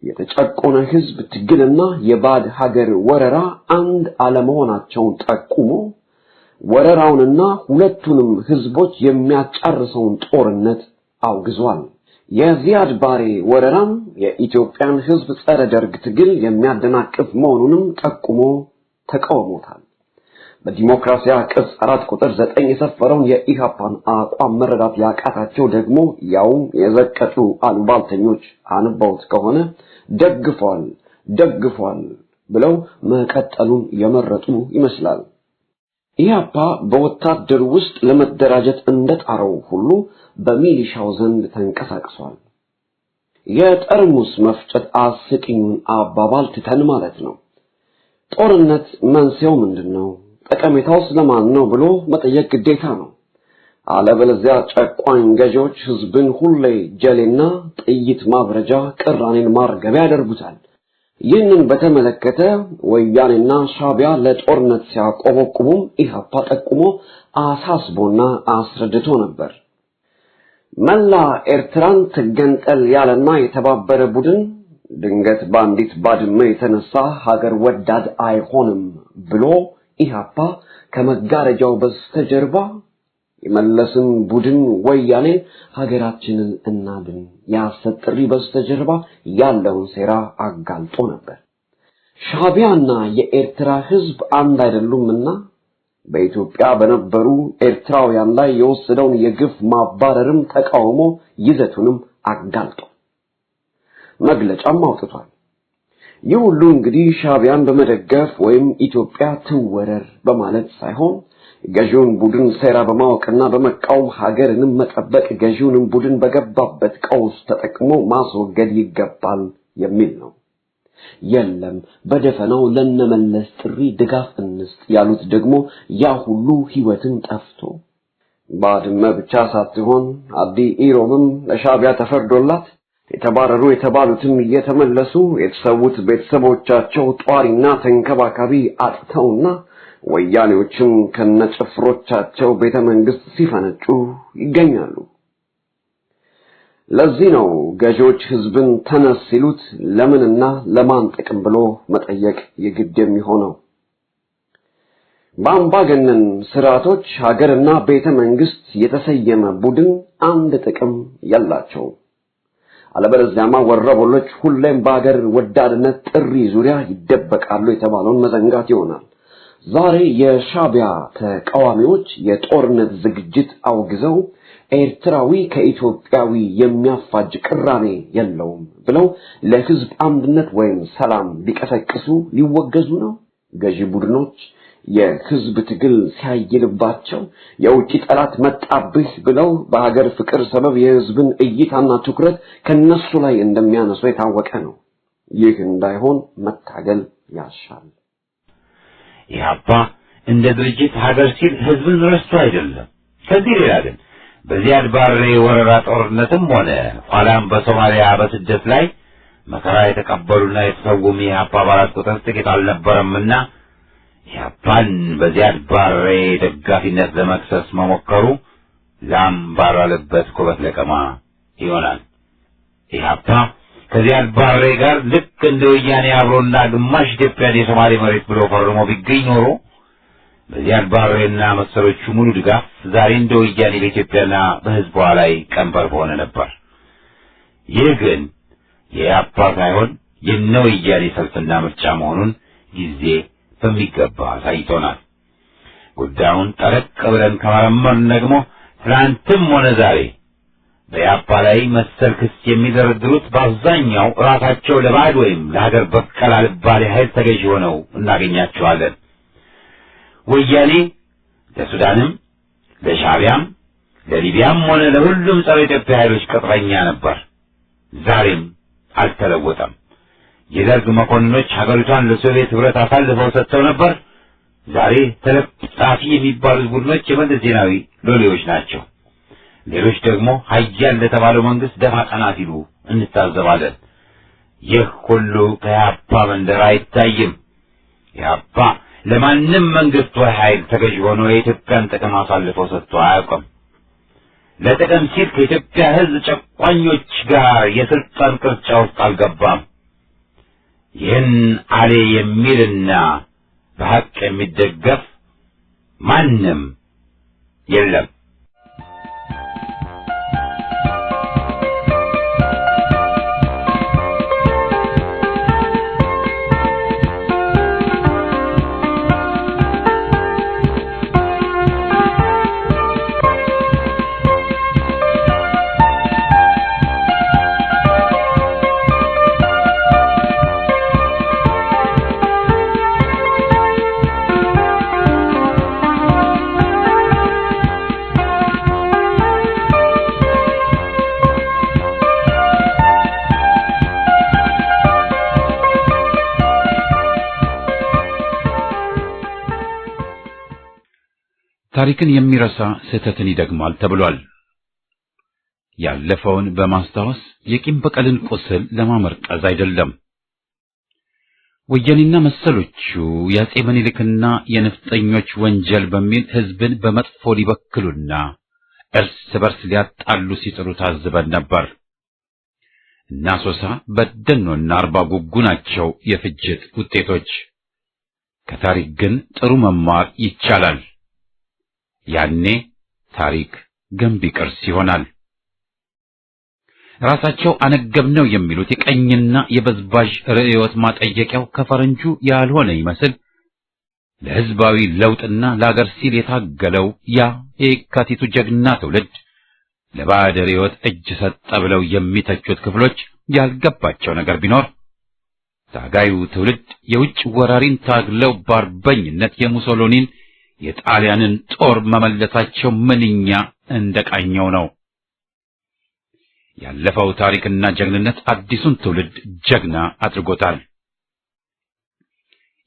የተጨቆነ ህዝብ ትግልና የባድ ሀገር ወረራ አንድ አለመሆናቸውን ጠቁሞ ወረራውንና ሁለቱንም ህዝቦች የሚያጫርሰውን ጦርነት አውግዟል። የዚያድ ባሬ ወረራም የኢትዮጵያን ህዝብ ጸረ ደርግ ትግል የሚያደናቅፍ መሆኑንም ጠቁሞ ተቃውሞታል። በዲሞክራሲያ ቅጽ 4 ቁጥር 9 የሰፈረውን የኢሃፓን አቋም መረዳት ያቃታቸው ደግሞ ያው የዘቀጡ አሉባልተኞች አንባውት ከሆነ ደግፏል ብለው መቀጠሉን የመረጡ ይመስላል። ኢሃፓ በወታደር ውስጥ ለመደራጀት እንደጣረው ሁሉ በሚሊሻው ዘንድ ተንቀሳቅሷል። የጠርሙስ መፍጨት አስቂኙን አባባል ትተን ማለት ነው። ጦርነት መንስኤው ምንድነው? ጠቀሜታውስ ለማን ነው ብሎ መጠየቅ ግዴታ ነው። አለበለዚያ ጨቋኝ ገዢዎች ህዝብን ሁሌ ጀሌና ጥይት ማብረጃ፣ ቅራኔን ማርገቢያ ያደርጉታል። ይህንን በተመለከተ ወያኔና ሻዕቢያ ለጦርነት ሲያቆበቁቡም ኢሃፓ ጠቁሞ አሳስቦና አስረድቶ ነበር። መላ ኤርትራን ትገንጠል ያለና የተባበረ ቡድን ድንገት ባንዲት ባድመ የተነሳ ሀገር ወዳድ አይሆንም ብሎ ኢሃፓ ከመጋረጃው በስተጀርባ የመለስን ቡድን ወያኔ ሀገራችንን እናድን ያሰጥሪ በስተጀርባ ያለውን ሴራ አጋልጦ ነበር። ሻዕቢያና የኤርትራ ህዝብ አንድ አይደሉምና በኢትዮጵያ በነበሩ ኤርትራውያን ላይ የወሰደውን የግፍ ማባረርም ተቃውሞ ይዘቱንም አጋልጦ መግለጫም አውጥቷል። ይህ ሁሉ እንግዲህ ሻዕቢያን በመደገፍ ወይም ኢትዮጵያ ትወረር በማለት ሳይሆን ገዢውን ቡድን ሴራ በማወቅና በመቃወም ሀገርንም መጠበቅ ገዢውንም ቡድን በገባበት ቀውስ ተጠቅሞ ማስወገድ ይገባል የሚል ነው። የለም በደፈናው ለነመለስ ጥሪ ድጋፍ እንስጥ ያሉት ደግሞ ያ ሁሉ ህይወትን ጠፍቶ ባድመ ብቻ ሳትሆን አዲ ኢሮብም ለሻዕቢያ ተፈርዶላት የተባረሩ የተባሉትም እየተመለሱ የተሰዉት ቤተሰቦቻቸው ጧሪና ተንከባካቢ አጥተውና ወያኔዎችም ከነጭፍሮቻቸው ቤተመንግስት ሲፈነጩ ይገኛሉ። ለዚህ ነው ገዢዎች ህዝብን ተነስ ሲሉት ለምንና ለማን ጥቅም ብሎ መጠየቅ የግድ የሚሆነው። በአምባገነን ስርዓቶች ሀገርና ቤተመንግስት የተሰየመ ቡድን አንድ ጥቅም ያላቸው። አለበለዚያማ ወረበሎች ሁሌም በአገር ወዳድነት ጥሪ ዙሪያ ይደበቃሉ የተባለውን መዘንጋት ይሆናል። ዛሬ የሻዕቢያ ተቃዋሚዎች የጦርነት ዝግጅት አውግዘው ኤርትራዊ ከኢትዮጵያዊ የሚያፋጅ ቅራኔ የለውም ብለው ለህዝብ አንድነት ወይም ሰላም ሊቀሰቅሱ ሊወገዙ ነው። ገዢ ቡድኖች የህዝብ ትግል ሲያይልባቸው የውጭ ጠላት መጣብህ ብለው በሀገር ፍቅር ሰበብ የህዝብን እይታና ትኩረት ከነሱ ላይ እንደሚያነሱ የታወቀ ነው። ይህ እንዳይሆን መታገል ያሻል። ኢህአፓ እንደ ድርጅት ሀገር ሲል ህዝብን ረስቶ አይደለም። ከዚህ ሌላ ግን በዚያድ ባሬ ወረራ ጦርነትም ሆነ ኋላም በሶማሊያ በስደት ላይ መከራ የተቀበሉና የተሰዉም የኢህአፓ አባላት ቁጥር ጥቂት አልነበረምና ኢህአፓን በዚያድ ባሬ ደጋፊነት ለመክሰስ መሞከሩ ላም ባራለበት ኩበት ለቀማ ይሆናል። ኢህአፓ ከዚያድ ባሬ ጋር ልክ እንደ ወያኔ አብሮና ግማሽ ኢትዮጵያን የሶማሌ መሬት ብሎ ፈርሞ ቢገኝ ኖሮ በዚያድ ባሬና መሰሎቹ ሙሉ ድጋፍ ዛሬ እንደ ወያኔ በኢትዮጵያና በህዝቧ ላይ ቀንበር በሆነ ነበር። ይህ ግን የኢህአፓ ሳይሆን የነ ወያኔ ሰልፍና ምርጫ መሆኑን ጊዜ በሚገባ አሳይቶናል። ጉዳዩን ጠለቅ ብለን ከመረመርን ደግሞ ትናንትም ሆነ ዛሬ በኢህአፓ ላይ መሰል ክስ የሚደረድሩት በአብዛኛው ራሳቸው ለባዕድ ወይም ለሀገር በቀል አልባሌ ኃይል ተገዥ ሆነው እናገኛቸዋለን። ወያኔ ለሱዳንም ለሻዕቢያም ለሊቢያም ሆነ ለሁሉም ጸረ ኢትዮጵያ ኃይሎች ቅጥረኛ ነበር። ዛሬም አልተለወጠም። የደርግ መኮንኖች ሀገሪቷን ለሶቪየት ህብረት አሳልፈው ሰጥተው ነበር። ዛሬ ተለጣፊ የሚባሉት ቡድኖች የመለስ ዜናዊ ሎሌዎች ናቸው። ሌሎች ደግሞ ሀያል ለተባለው መንግስት ደፋ ቀና ሲሉ እንታዘባለን። ይህ ሁሉ ከኢህአፓ መንደር አይታይም። ኢህአፓ ለማንም መንግስት ወይ ኃይል ተገዥ ሆኖ የኢትዮጵያን ጥቅም አሳልፈው ሰጥቶ አያውቅም። ለጥቅም ሲል ከኢትዮጵያ ህዝብ ጨቋኞች ጋር የስልጣን ቅርጫ ውስጥ አልገባም። ይህን አሌ የሚልና በሐቅ የሚደገፍ ማንም የለም። ታሪክን የሚረሳ ስህተትን ይደግማል ተብሏል። ያለፈውን በማስታወስ የቂም በቀልን ቁስል ለማመርቀዝ አይደለም። ወያኔና መሰሎቹ የአፄ ምኒልክና የነፍጠኞች ወንጀል በሚል ሕዝብን በመጥፎ ሊበክሉና እርስ በርስ ሊያጣሉ ሲጥሩ ታዝበን ነበር። እና ሶሳ በደኖና አርባ ጉጉ ናቸው የፍጅት ውጤቶች። ከታሪክ ግን ጥሩ መማር ይቻላል። ያኔ ታሪክ ገንቢ ቅርስ ይሆናል። ራሳቸው አነገብነው የሚሉት የቀኝና የበዝባዥ ርዕዮት ማጠየቂያው ከፈረንጁ ያልሆነ ይመስል ለሕዝባዊ ለውጥና ለአገር ሲል የታገለው ያ የካቲቱ ጀግና ትውልድ ለባዕድ ርዕዮት እጅ ሰጠ ብለው የሚተቹት ክፍሎች ያልገባቸው ነገር ቢኖር ታጋዩ ትውልድ የውጭ ወራሪን ታግለው በአርበኝነት የሙሶሎኒን የጣሊያንን ጦር መመለሳቸው ምንኛ እንደቃኘው ነው። ያለፈው ታሪክና ጀግንነት አዲሱን ትውልድ ጀግና አድርጎታል።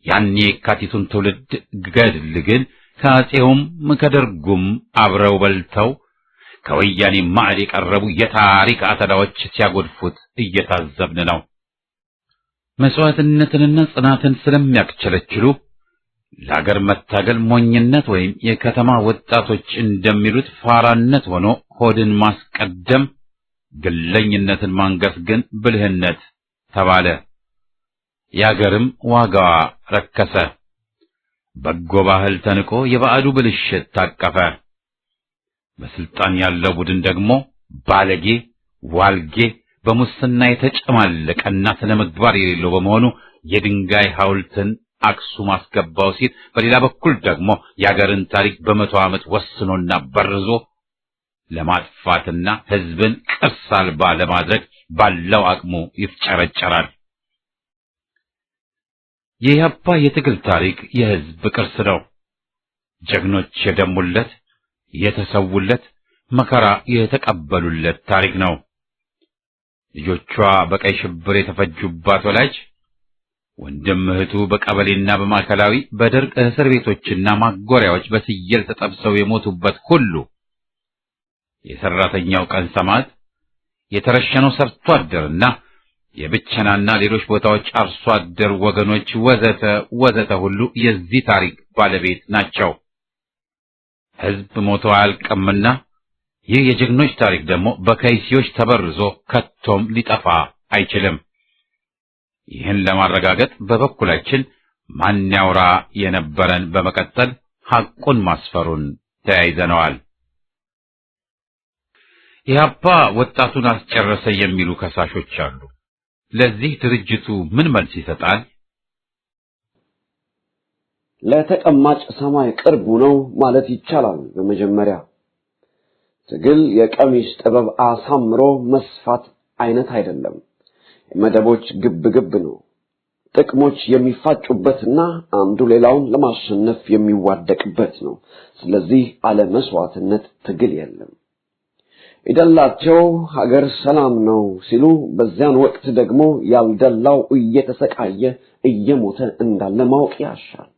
ያኔ የካቲቱን ትውልድ ገድል ግን ከአፄውም ከደርጉም አብረው በልተው ከወያኔ ማዕድ የቀረቡ የታሪክ አተላዎች ሲያጎድፉት እየታዘብን ነው። መስዋዕትነትንና ጽናትን ስለሚያክቸለችሉ ለአገር መታገል ሞኝነት ወይም የከተማ ወጣቶች እንደሚሉት ፋራነት ሆኖ ሆድን ማስቀደም፣ ግለኝነትን ማንገስ ግን ብልህነት ተባለ። የአገርም ዋጋዋ ረከሰ። በጎ ባህል ተንቆ የባዕዱ ብልሽት ታቀፈ። በስልጣን ያለው ቡድን ደግሞ ባለጌ፣ ዋልጌ፣ በሙስና የተጨማለቀና ስነ ምግባር የሌለው በመሆኑ የድንጋይ ሐውልትን አክሱም አስገባው ሲል፣ በሌላ በኩል ደግሞ የአገርን ታሪክ በመቶ ዓመት ወስኖና በርዞ ለማጥፋትና ሕዝብን ቅርስ አልባ ለማድረግ ባለው አቅሙ ይፍጨረጨራል። የኢህአፓ የትግል ታሪክ የሕዝብ ቅርስ ነው። ጀግኖች የደሙለት፣ የተሰውለት፣ መከራ የተቀበሉለት ታሪክ ነው። ልጆቿ በቀይ ሽብር የተፈጁባት ወላጅ ወንድም እህቱ በቀበሌና በማዕከላዊ በደርቅ እስር ቤቶችና ማጎሪያዎች በስየል ተጠብሰው የሞቱበት ሁሉ፣ የሰራተኛው ቀን ሰማዕት፣ የተረሸነው ሰርቶ አደርና የብቸናና ሌሎች ቦታዎች አርሶ አደር ወገኖች ወዘተ ወዘተ ሁሉ የዚህ ታሪክ ባለቤት ናቸው። ሕዝብ ሞቶ አያልቅምና ይህ የጀግኖች ታሪክ ደግሞ በከይሲዎች ተበርዞ ከቶም ሊጠፋ አይችልም። ይህን ለማረጋገጥ በበኩላችን ማን ያውራ የነበረን በመቀጠል ሐቁን ማስፈሩን ተያይዘነዋል። ኢህአፓ ወጣቱን አስጨረሰ የሚሉ ከሳሾች አሉ። ለዚህ ድርጅቱ ምን መልስ ይሰጣል? ለተቀማጭ ሰማይ ቅርቡ ነው ማለት ይቻላል። በመጀመሪያ ትግል የቀሚስ ጥበብ አሳምሮ መስፋት አይነት አይደለም። የመደቦች ግብ ነው። ጥቅሞች የሚፋጩበትና አንዱ ሌላውን ለማሸነፍ የሚዋደቅበት ነው። ስለዚህ አለ መስዋዕትነት ትግል የለም። ይደላቸው ሀገር ሰላም ነው ሲሉ በዚያን ወቅት ደግሞ ያልደላው እየተሰቃየ እየሞተ እንዳለ ማወቅ ያሻል።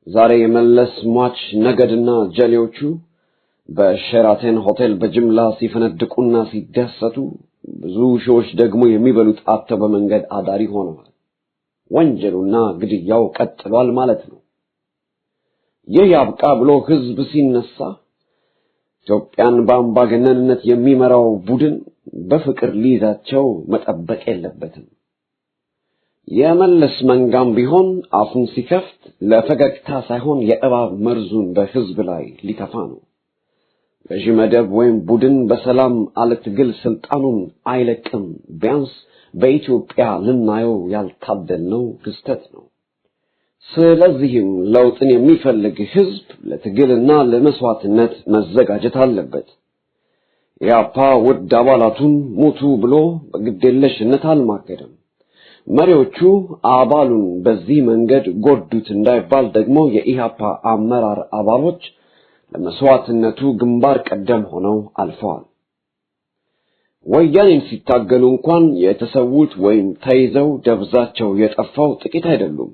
ዛሬ የመለስ ሟች ነገድና ጀሌዎቹ በሸራተን ሆቴል በጅምላ ሲፈነድቁና ሲደሰቱ፣ ብዙ ሺዎች ደግሞ የሚበሉት አጥተው በመንገድ አዳሪ ሆነዋል። ወንጀሉና ግድያው ቀጥሏል ማለት ነው። ይህ ያብቃ ብሎ ህዝብ ሲነሳ ኢትዮጵያን በአምባገነንነት የሚመራው ቡድን በፍቅር ሊይዛቸው መጠበቅ የለበትም። የመለስ መንጋም ቢሆን አፉን ሲከፍት ለፈገግታ ሳይሆን የእባብ መርዙን በህዝብ ላይ ሊተፋ ነው። ገዢ መደብ ወይም ቡድን በሰላም አለ ትግል ስልጣኑን አይለቅም። ቢያንስ በኢትዮጵያ ልናየው ያልታደልነው ክስተት ነው። ስለዚህም ለውጥን የሚፈልግ ህዝብ ለትግልና ለመስዋዕትነት መዘጋጀት አለበት። ኢህአፓ ውድ አባላቱን ሙቱ ብሎ በግዴለሽነት አልማገደም። መሪዎቹ አባሉን በዚህ መንገድ ጎዱት እንዳይባል ደግሞ የኢህአፓ አመራር አባሎች ለመስዋዕትነቱ ግንባር ቀደም ሆነው አልፈዋል። ወያኔን ሲታገሉ እንኳን የተሰዉት ወይም ተይዘው ደብዛቸው የጠፋው ጥቂት አይደሉም።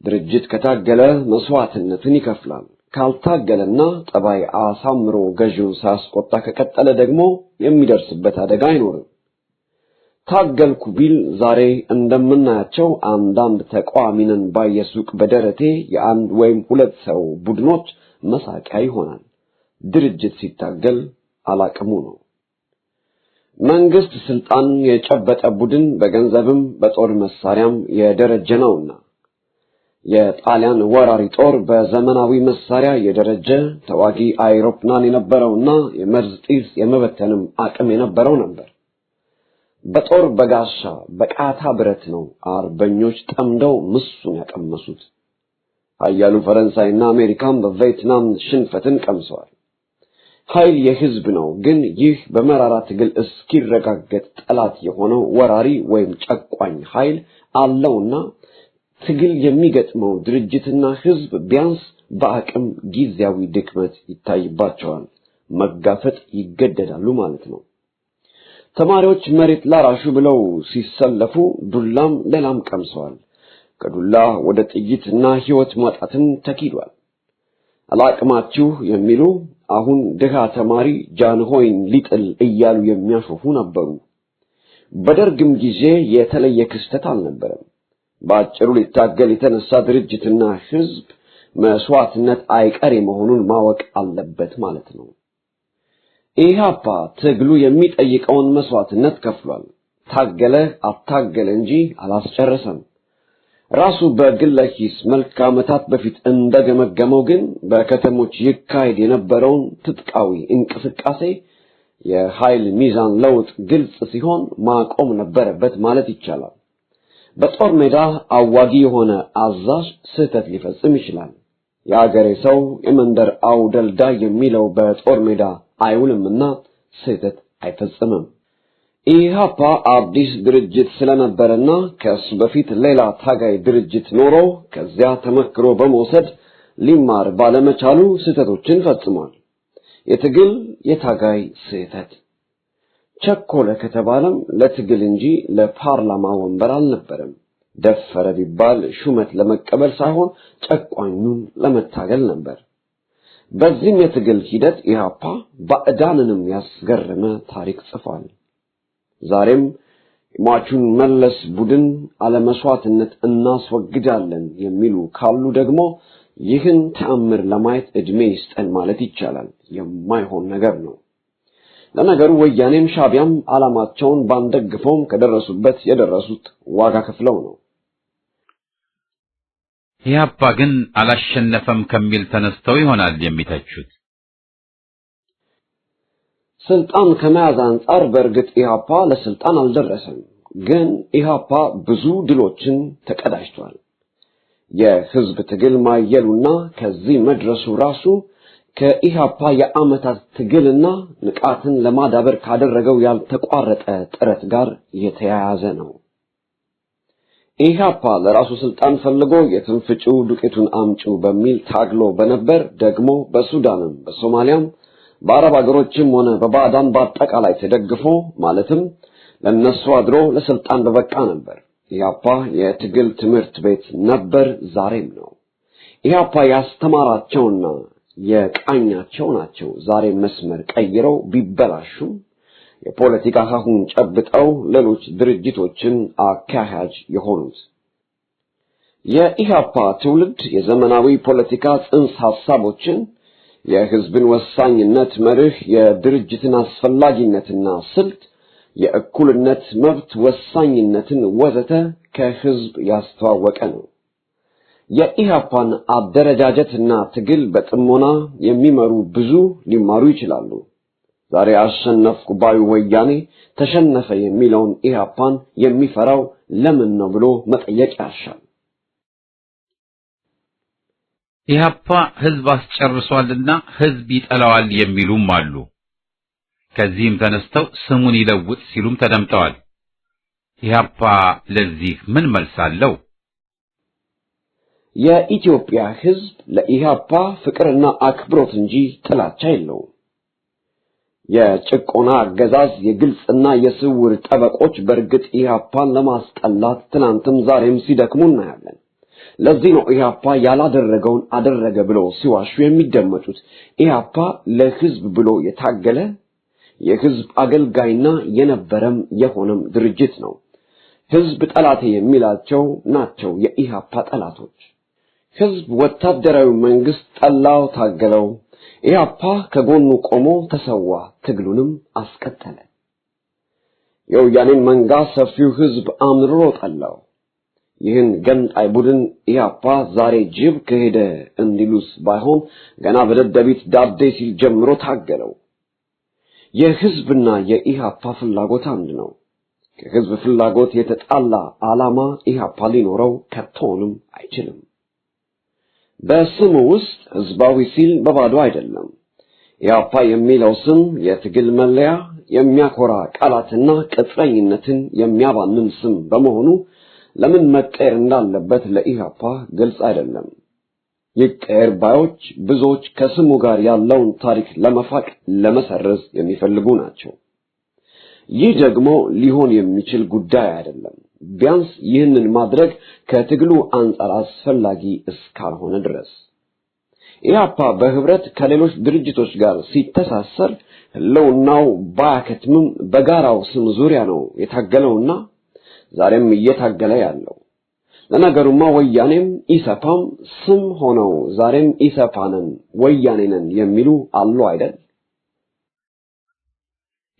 ድርጅት ከታገለ መስዋዕትነትን ይከፍላል። ካልታገለና ጠባይ አሳምሮ ገዢው ሳያስቆጣ ከቀጠለ ደግሞ የሚደርስበት አደጋ አይኖርም። ታገልኩ ቢል ዛሬ እንደምናያቸው አንዳንድ ተቃዋሚንን ባየሱቅ በደረቴ የአንድ ወይም ሁለት ሰው ቡድኖች መሳቂያ ይሆናል። ድርጅት ሲታገል አላቅሙ ነው። መንግስት ስልጣን የጨበጠ ቡድን በገንዘብም በጦር መሳሪያም የደረጀ ነውና የጣሊያን ወራሪ ጦር በዘመናዊ መሳሪያ የደረጀ ተዋጊ አይሮፕላን የነበረውና የመርዝ ጢስ የመበተንም አቅም የነበረው ነበር። በጦር በጋሻ በቃታ ብረት ነው አርበኞች ጠምደው ምሱን ያቀመሱት። ኃያሉ ፈረንሳይና አሜሪካም በቪየትናም ሽንፈትን ቀምሰዋል። ኃይል የህዝብ ነው። ግን ይህ በመራራ ትግል እስኪረጋገጥ ጠላት የሆነው ወራሪ ወይም ጨቋኝ ኃይል አለውና ትግል የሚገጥመው ድርጅትና ህዝብ ቢያንስ በአቅም ጊዜያዊ ድክመት ይታይባቸዋል። መጋፈጥ ይገደዳሉ ማለት ነው። ተማሪዎች መሬት ላራሹ ብለው ሲሰለፉ ዱላም ሌላም ቀምሰዋል። ከዱላ ወደ ጥይትና ህይወት ማጣትም ተኪዷል። አላቅማችሁ የሚሉ አሁን ድሃ ተማሪ ጃንሆይን ሊጥል እያሉ የሚያሾፉ ነበሩ። በደርግም ጊዜ የተለየ ክስተት አልነበረም። በአጭሩ ሊታገል የተነሳ ድርጅትና ህዝብ መስዋዕትነት አይቀሬ መሆኑን ማወቅ አለበት ማለት ነው። ኢህአፓ ትግሉ የሚጠይቀውን መስዋዕትነት ከፍሏል። ታገለ አታገለ እንጂ አላስጨረሰም። ራሱ በግለ ኪስ መልክ ዓመታት በፊት እንደገመገመው ግን በከተሞች ይካሄድ የነበረውን ትጥቃዊ እንቅስቃሴ የኃይል ሚዛን ለውጥ ግልጽ ሲሆን ማቆም ነበረበት ማለት ይቻላል። በጦር ሜዳ አዋጊ የሆነ አዛዥ ስህተት ሊፈጽም ይችላል። የአገሬ ሰው የመንደር አውደልዳይ የሚለው በጦር ሜዳ አይውልምና ስህተት አይፈጽምም። ኢህአፓ አዲስ ድርጅት ስለነበረና ከሱ በፊት ሌላ ታጋይ ድርጅት ኖሮ ከዚያ ተመክሮ በመውሰድ ሊማር ባለመቻሉ ስህተቶችን ፈጽሟል። የትግል የታጋይ ስህተት ቸኮለ ከተባለም ለትግል እንጂ ለፓርላማ ወንበር አልነበረም። ደፈረ ቢባል ሹመት ለመቀበል ሳይሆን ጨቋኙን ለመታገል ነበር። በዚህም የትግል ሂደት ኢህአፓ ባዕዳንንም ያስገረመ ታሪክ ጽፏል። ዛሬም የሟቹን መለስ ቡድን አለመስዋዕትነት እናስወግዳለን የሚሉ ካሉ ደግሞ ይህን ተአምር ለማየት እድሜ ይስጠን ማለት ይቻላል። የማይሆን ነገር ነው። ለነገሩ ወያኔም ሻቢያም ዓላማቸውን ባንደግፈውም ከደረሱበት የደረሱት ዋጋ ከፍለው ነው። ኢህአፓ ግን አላሸነፈም ከሚል ተነስተው ይሆናል የሚተቹት። ስልጣን ከመያዝ አንጻር በእርግጥ ኢህአፓ ለስልጣን አልደረሰም። ግን ኢህአፓ ብዙ ድሎችን ተቀዳጅቷል። የህዝብ ትግል ማየሉና ከዚህ መድረሱ ራሱ ከኢህአፓ የዓመታት ትግልና ንቃትን ለማዳበር ካደረገው ያልተቋረጠ ጥረት ጋር የተያያዘ ነው። ኢህአፓ ለራሱ ስልጣን ፈልጎ የትንፍጩ ዱቄቱን አምጩ በሚል ታግሎ በነበር ደግሞ በሱዳንም በሶማሊያም በአረብ ሀገሮችም ሆነ በባዕዳን በአጠቃላይ ተደግፎ ማለትም ለነሱ አድሮ ለስልጣን በበቃ ነበር። ኢህአፓ የትግል ትምህርት ቤት ነበር፣ ዛሬም ነው። ኢህአፓ ያስተማራቸውና የቃኛቸው ናቸው ዛሬ መስመር ቀይረው ቢበላሹም የፖለቲካ ሀሁን ጨብጠው ሌሎች ድርጅቶችን አካሄጅ የሆኑት። የኢህአፓ ትውልድ የዘመናዊ ፖለቲካ ጽንሰ ሐሳቦችን፣ የህዝብን ወሳኝነት መርህ፣ የድርጅትን አስፈላጊነትና ስልት፣ የእኩልነት መብት ወሳኝነትን ወዘተ ከህዝብ ያስተዋወቀ ነው። የኢህአፓን አደረጃጀትና ትግል በጥሞና የሚመሩ ብዙ ሊማሩ ይችላሉ። ዛሬ አሸነፍኩ ባዩ ወያኔ ተሸነፈ የሚለውን ኢህአፓን የሚፈራው ለምን ነው ብሎ መጠየቅ ያሻል። ኢህአፓ ህዝብ አስጨርሷልና ህዝብ ይጠላዋል የሚሉም አሉ። ከዚህም ተነስተው ስሙን ይለውጥ ሲሉም ተደምጠዋል። ኢህአፓ ለዚህ ምን መልስ አለው? የኢትዮጵያ ህዝብ ለኢህአፓ ፍቅርና አክብሮት እንጂ ጥላቻ የለውም። የጭቆና አገዛዝ የግልጽና የስውር ጠበቆች በእርግጥ ኢህአፓን ለማስጠላት ትናንትም ዛሬም ሲደክሙ እናያለን። ለዚህ ነው ኢህአፓ ያላደረገውን አደረገ ብለው ሲዋሹ የሚደመጡት። ኢህአፓ ለህዝብ ብሎ የታገለ የህዝብ አገልጋይና የነበረም የሆነም ድርጅት ነው። ህዝብ ጠላቴ የሚላቸው ናቸው የኢህአፓ ጠላቶች። ህዝብ ወታደራዊ መንግስት ጠላው፣ ታገለው። ኢህአፓ ከጎኑ ቆሞ ተሰዋ፣ ትግሉንም አስቀጠለ። የወያኔን መንጋ ሰፊው ህዝብ አምርሮ ጠላው። ይህን ገንጣይ ቡድን ኢህአፓ ዛሬ ጅብ ከሄደ እንዲሉስ ባይሆን ገና በደደቢት ዳዴ ሲል ጀምሮ ታገለው። የህዝብና የኢህአፓ ፍላጎት አንድ ነው። ከህዝብ ፍላጎት የተጣላ ዓላማ ኢህአፓ ሊኖረው ከቶንም አይችልም። በስሙ ውስጥ ህዝባዊ ሲል በባዶ አይደለም። ኢህአፓ የሚለው ስም የትግል መለያ፣ የሚያኮራ ቃላትና ቅጥረኝነትን የሚያባንን ስም በመሆኑ ለምን መቀየር እንዳለበት ለኢህአፓ ግልጽ አይደለም። ይቀየር ባዮች ብዙዎች ከስሙ ጋር ያለውን ታሪክ ለመፋቅ ለመሰረዝ የሚፈልጉ ናቸው። ይህ ደግሞ ሊሆን የሚችል ጉዳይ አይደለም። ቢያንስ ይህንን ማድረግ ከትግሉ አንጻር አስፈላጊ እስካልሆነ ድረስ። ኢህአፓ በህብረት ከሌሎች ድርጅቶች ጋር ሲተሳሰር ህልውናው ባያከትምም በጋራው ስም ዙሪያ ነው የታገለውና ዛሬም እየታገለ ያለው። ለነገሩማ ወያኔም ኢሰፓም ስም ሆነው ዛሬም ኢሰፓንን ወያኔንን የሚሉ አሉ አይደል?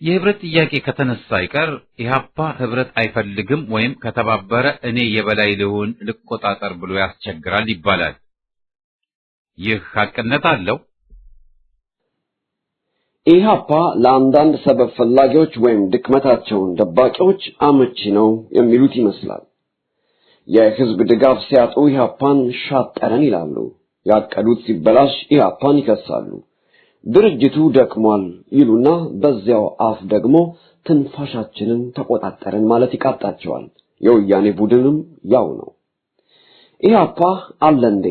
የህብረት ጥያቄ ከተነሳ አይቀር ኢህአፓ ህብረት አይፈልግም ወይም ከተባበረ እኔ የበላይ ልሁን ልቆጣጠር ብሎ ያስቸግራል ይባላል። ይህ ሐቅነት አለው? ኢህአፓ ለአንዳንድ ሰበብ ፈላጊዎች ወይም ድክመታቸውን ደባቂዎች አመቺ ነው የሚሉት ይመስላል። የህዝብ ድጋፍ ሲያጡ ኢህአፓን ሻጠረን ይላሉ። ያቀዱት ሲበላሽ ኢህአፓን ይከሳሉ። ድርጅቱ ደክሟል ይሉና በዚያው አፍ ደግሞ ትንፋሻችንን ተቆጣጠረን ማለት ይቃጣቸዋል። የወያኔ ቡድንም ያው ነው። ኢህአፓ አለ እንዴ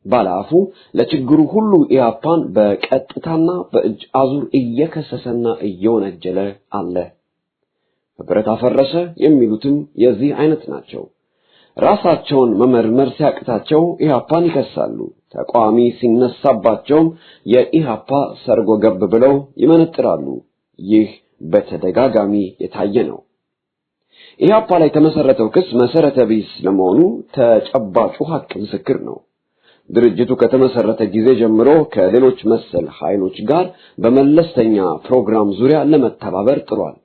ባላፉ ለችግሩ ሁሉ ኢህአፓን በቀጥታና በእጅ አዙር እየከሰሰና እየወነጀለ አለ። ህብረት አፈረሰ የሚሉትም የዚህ አይነት ናቸው። ራሳቸውን መመርመር ሲያቅታቸው ኢህአፓን ይከሳሉ። ተቃዋሚ ሲነሳባቸውም የኢህአፓ ሰርጎ ገብ ብለው ይመነጥራሉ። ይህ በተደጋጋሚ የታየ ነው። ኢህአፓ ላይ የተመሰረተው ክስ መሰረተ ቢስ ለመሆኑ ተጨባጩ ሀቅ ምስክር ነው። ድርጅቱ ከተመሰረተ ጊዜ ጀምሮ ከሌሎች መሰል ኃይሎች ጋር በመለስተኛ ፕሮግራም ዙሪያ ለመተባበር ጥሯል።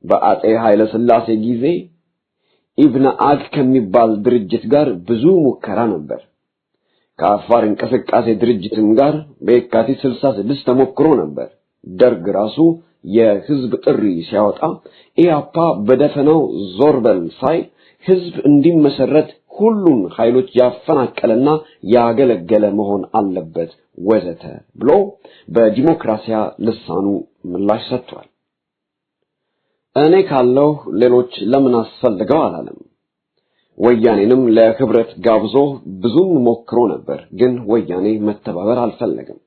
በአጤ ኃይለ ሥላሴ ጊዜ ኢብነ አግ ከሚባል ድርጅት ጋር ብዙ ሙከራ ነበር። ከአፋር እንቅስቃሴ ድርጅትም ጋር በየካቲት 66 ተሞክሮ ነበር። ደርግ ራሱ የህዝብ ጥሪ ሲያወጣ ኢህአፓ በደፈናው ዞርበል ሳይ ህዝብ እንዲመሰረት ሁሉን ኃይሎች ያፈናቀለና ያገለገለ መሆን አለበት ወዘተ ብሎ በዲሞክራሲያ ልሳኑ ምላሽ ሰጥቷል። እኔ ካለው ሌሎች ለምን አስፈልገው አላለም። ወያኔንም ለህብረት ጋብዞ ብዙም ሞክሮ ነበር፣ ግን ወያኔ መተባበር አልፈለገም።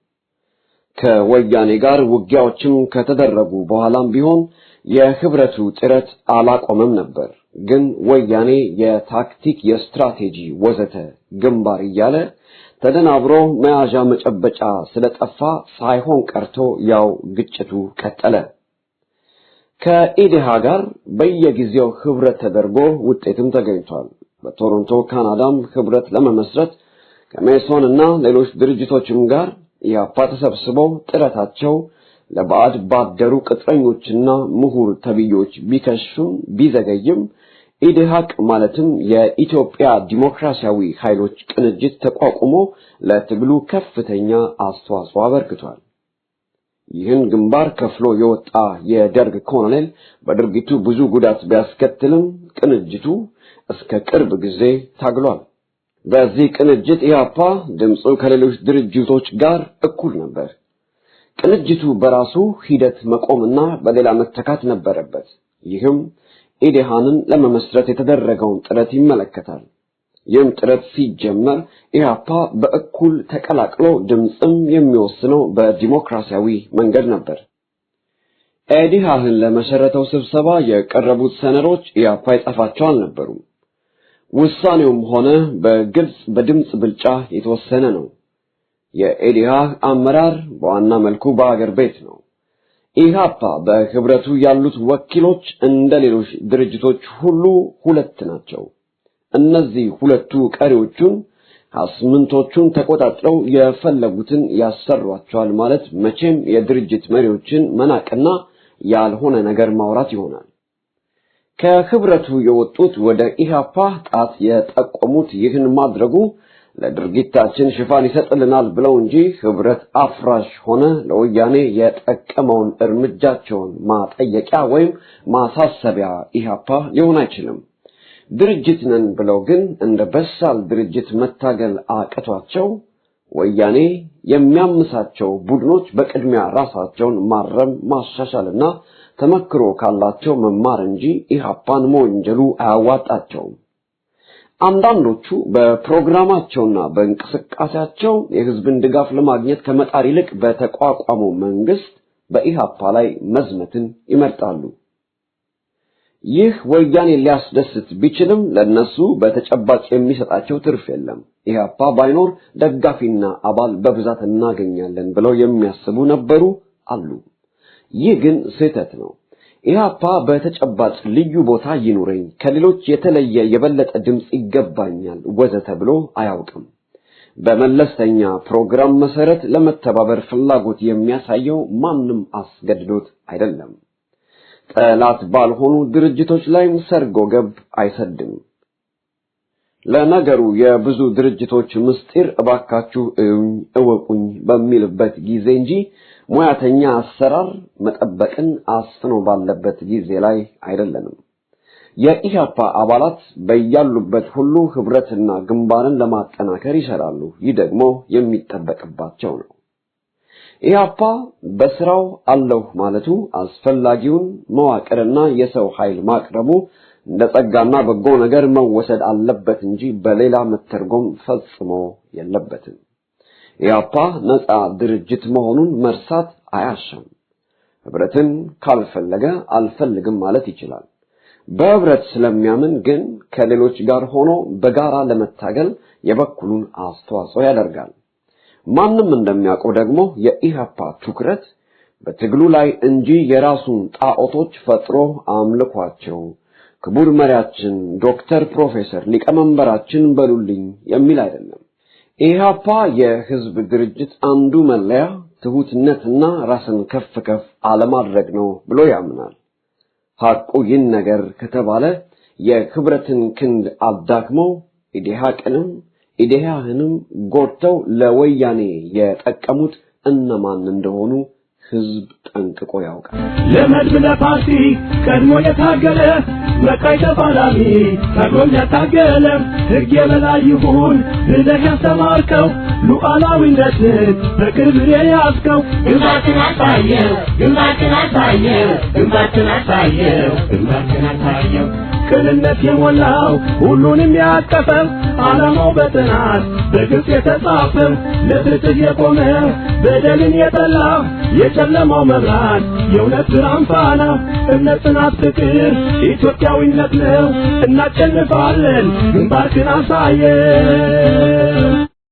ከወያኔ ጋር ውጊያዎችም ከተደረጉ በኋላም ቢሆን የህብረቱ ጥረት አላቆመም ነበር። ግን ወያኔ የታክቲክ የስትራቴጂ ወዘተ ግንባር እያለ ተደናብሮ መያዣ መጨበጫ ስለጠፋ ሳይሆን ቀርቶ ያው ግጭቱ ቀጠለ። ከኢዴሃ ጋር በየጊዜው ህብረት ተደርጎ ውጤትም ተገኝቷል። በቶሮንቶ ካናዳም ህብረት ለመመስረት ከሜሶን እና ሌሎች ድርጅቶችም ጋር ኢህአፓ ተሰብስበው ጥረታቸው ለባዕድ ባደሩ ቅጥረኞችና ምሁር ተብዮች ቢከሽፍም ቢዘገይም ኢዴሃቅ ማለትም የኢትዮጵያ ዲሞክራሲያዊ ኃይሎች ቅንጅት ተቋቁሞ ለትግሉ ከፍተኛ አስተዋጽኦ አበርክቷል። ይህን ግንባር ከፍሎ የወጣ የደርግ ኮሎኔል በድርጊቱ ብዙ ጉዳት ቢያስከትልም ቅንጅቱ እስከ ቅርብ ጊዜ ታግሏል። በዚህ ቅንጅት ኢህአፓ ድምፁ ከሌሎች ድርጅቶች ጋር እኩል ነበር። ቅንጅቱ በራሱ ሂደት መቆምና በሌላ መተካት ነበረበት። ይህም ኢዴሃንን ለመመስረት የተደረገውን ጥረት ይመለከታል። ይህም ጥረት ሲጀመር ኢህአፓ በእኩል ተቀላቅሎ ድምፅም የሚወስነው በዲሞክራሲያዊ መንገድ ነበር። ኢዴሃንን ለመሰረተው ስብሰባ የቀረቡት ሰነዶች ኢህአፓ የጻፋቸው አልነበሩም። ውሳኔውም ሆነ በግልጽ በድምፅ ብልጫ የተወሰነ ነው። የኢዴሃ አመራር በዋና መልኩ በአገር ቤት ነው። ኢህአፓ በህብረቱ ያሉት ወኪሎች እንደ ሌሎች ድርጅቶች ሁሉ ሁለት ናቸው። እነዚህ ሁለቱ ቀሪዎቹን አስምንቶቹን ተቆጣጥረው የፈለጉትን ያሰሯቸዋል ማለት መቼም የድርጅት መሪዎችን መናቅና ያልሆነ ነገር ማውራት ይሆናል። ከህብረቱ የወጡት ወደ ኢህአፓ ጣት የጠቆሙት ይህን ማድረጉ ለድርጊታችን ሽፋን ይሰጥልናል ብለው እንጂ ህብረት አፍራሽ ሆነ ለወያኔ የጠቀመውን እርምጃቸውን ማጠየቂያ ወይም ማሳሰቢያ ኢህአፓ ሊሆን አይችልም። ድርጅት ነን ብለው ግን እንደ በሳል ድርጅት መታገል አቅቷቸው ወያኔ የሚያምሳቸው ቡድኖች በቅድሚያ ራሳቸውን ማረም ማሻሻልና ተመክሮ ካላቸው መማር እንጂ ኢህአፓን መወንጀሉ አያዋጣቸውም። አንዳንዶቹ በፕሮግራማቸውና በእንቅስቃሴያቸው የህዝብን ድጋፍ ለማግኘት ከመጣር ይልቅ በተቋቋመው መንግስት በኢህአፓ ላይ መዝመትን ይመርጣሉ። ይህ ወያኔ ሊያስደስት ቢችልም ለነሱ በተጨባጭ የሚሰጣቸው ትርፍ የለም። ኢህአፓ ባይኖር ደጋፊና አባል በብዛት እናገኛለን ብለው የሚያስቡ ነበሩ አሉ። ይህ ግን ስህተት ነው። ኢህአፓ በተጨባጭ ልዩ ቦታ ይኑረኝ፣ ከሌሎች የተለየ የበለጠ ድምጽ ይገባኛል ወዘተ ብሎ አያውቅም። በመለስተኛ ፕሮግራም መሰረት ለመተባበር ፍላጎት የሚያሳየው ማንም አስገድዶት አይደለም። ጠላት ባልሆኑ ድርጅቶች ላይ ሰርጎ ገብ አይሰድም። ለነገሩ የብዙ ድርጅቶች ምስጢር እባካችሁ እወቁኝ በሚልበት ጊዜ እንጂ ሙያተኛ አሰራር መጠበቅን አስፍኖ ባለበት ጊዜ ላይ አይደለንም። የኢህአፓ አባላት በያሉበት ሁሉ ህብረትና ግንባርን ለማጠናከር ይሰራሉ። ይህ ደግሞ የሚጠበቅባቸው ነው። ኢህአፓ በስራው አለሁ ማለቱ አስፈላጊውን መዋቅርና የሰው ኃይል ማቅረቡ እንደ ጸጋና በጎ ነገር መወሰድ አለበት እንጂ በሌላ መተርጎም ፈጽሞ የለበትም። ኢህአፓ ነፃ ድርጅት መሆኑን መርሳት አያሻም። ህብረትን ካልፈለገ አልፈልግም ማለት ይችላል። በህብረት ስለሚያምን ግን ከሌሎች ጋር ሆኖ በጋራ ለመታገል የበኩሉን አስተዋጽኦ ያደርጋል። ማንም እንደሚያውቀው ደግሞ የኢህአፓ ትኩረት በትግሉ ላይ እንጂ የራሱን ጣዖቶች ፈጥሮ አምልኳቸው ክቡር መሪያችን ዶክተር ፕሮፌሰር ሊቀመንበራችን በሉልኝ የሚል አይደለም። ኢህአፓ የህዝብ ድርጅት አንዱ መለያ ትሁትነትና ራስን ከፍ ከፍ አለማድረግ ነው ብሎ ያምናል። ሐቁ ይህን ነገር ከተባለ የህብረትን ክንድ አዳክመው ኢዴሃቅንም ኢዴሃህንም ጎድተው ለወያኔ የጠቀሙት እነማን እንደሆኑ ህዝብ ጠንቅቆ ያውቃል። ለመድብለ ፓርቲ ቀድሞ የታገለ መቃይ ተፋላሚ ቀድሞ የታገለ ሕግ የበላይ ይሁን ብለህ ያስተማርከው ሉዓላዊነትን በክብር የያዝከው ግንባርህን አሳየው ግንባርህን አሳየው ግንባርህን አሳየው ግንባርህን አሳየው ቅንነት የሞላው ሁሉንም ያቀፈው ዓላማው በጥናት በግልጽ የተጻፈው ለፍትህ የቆመ በደልን የጠላ የጨለማው መብራት የእውነት ብርሃን ፋና እምነት፣ ጽናት፣ ፍቅር ኢትዮጵያዊነት ነው። እናሸንፋለን። ግንባርህን አሳየው።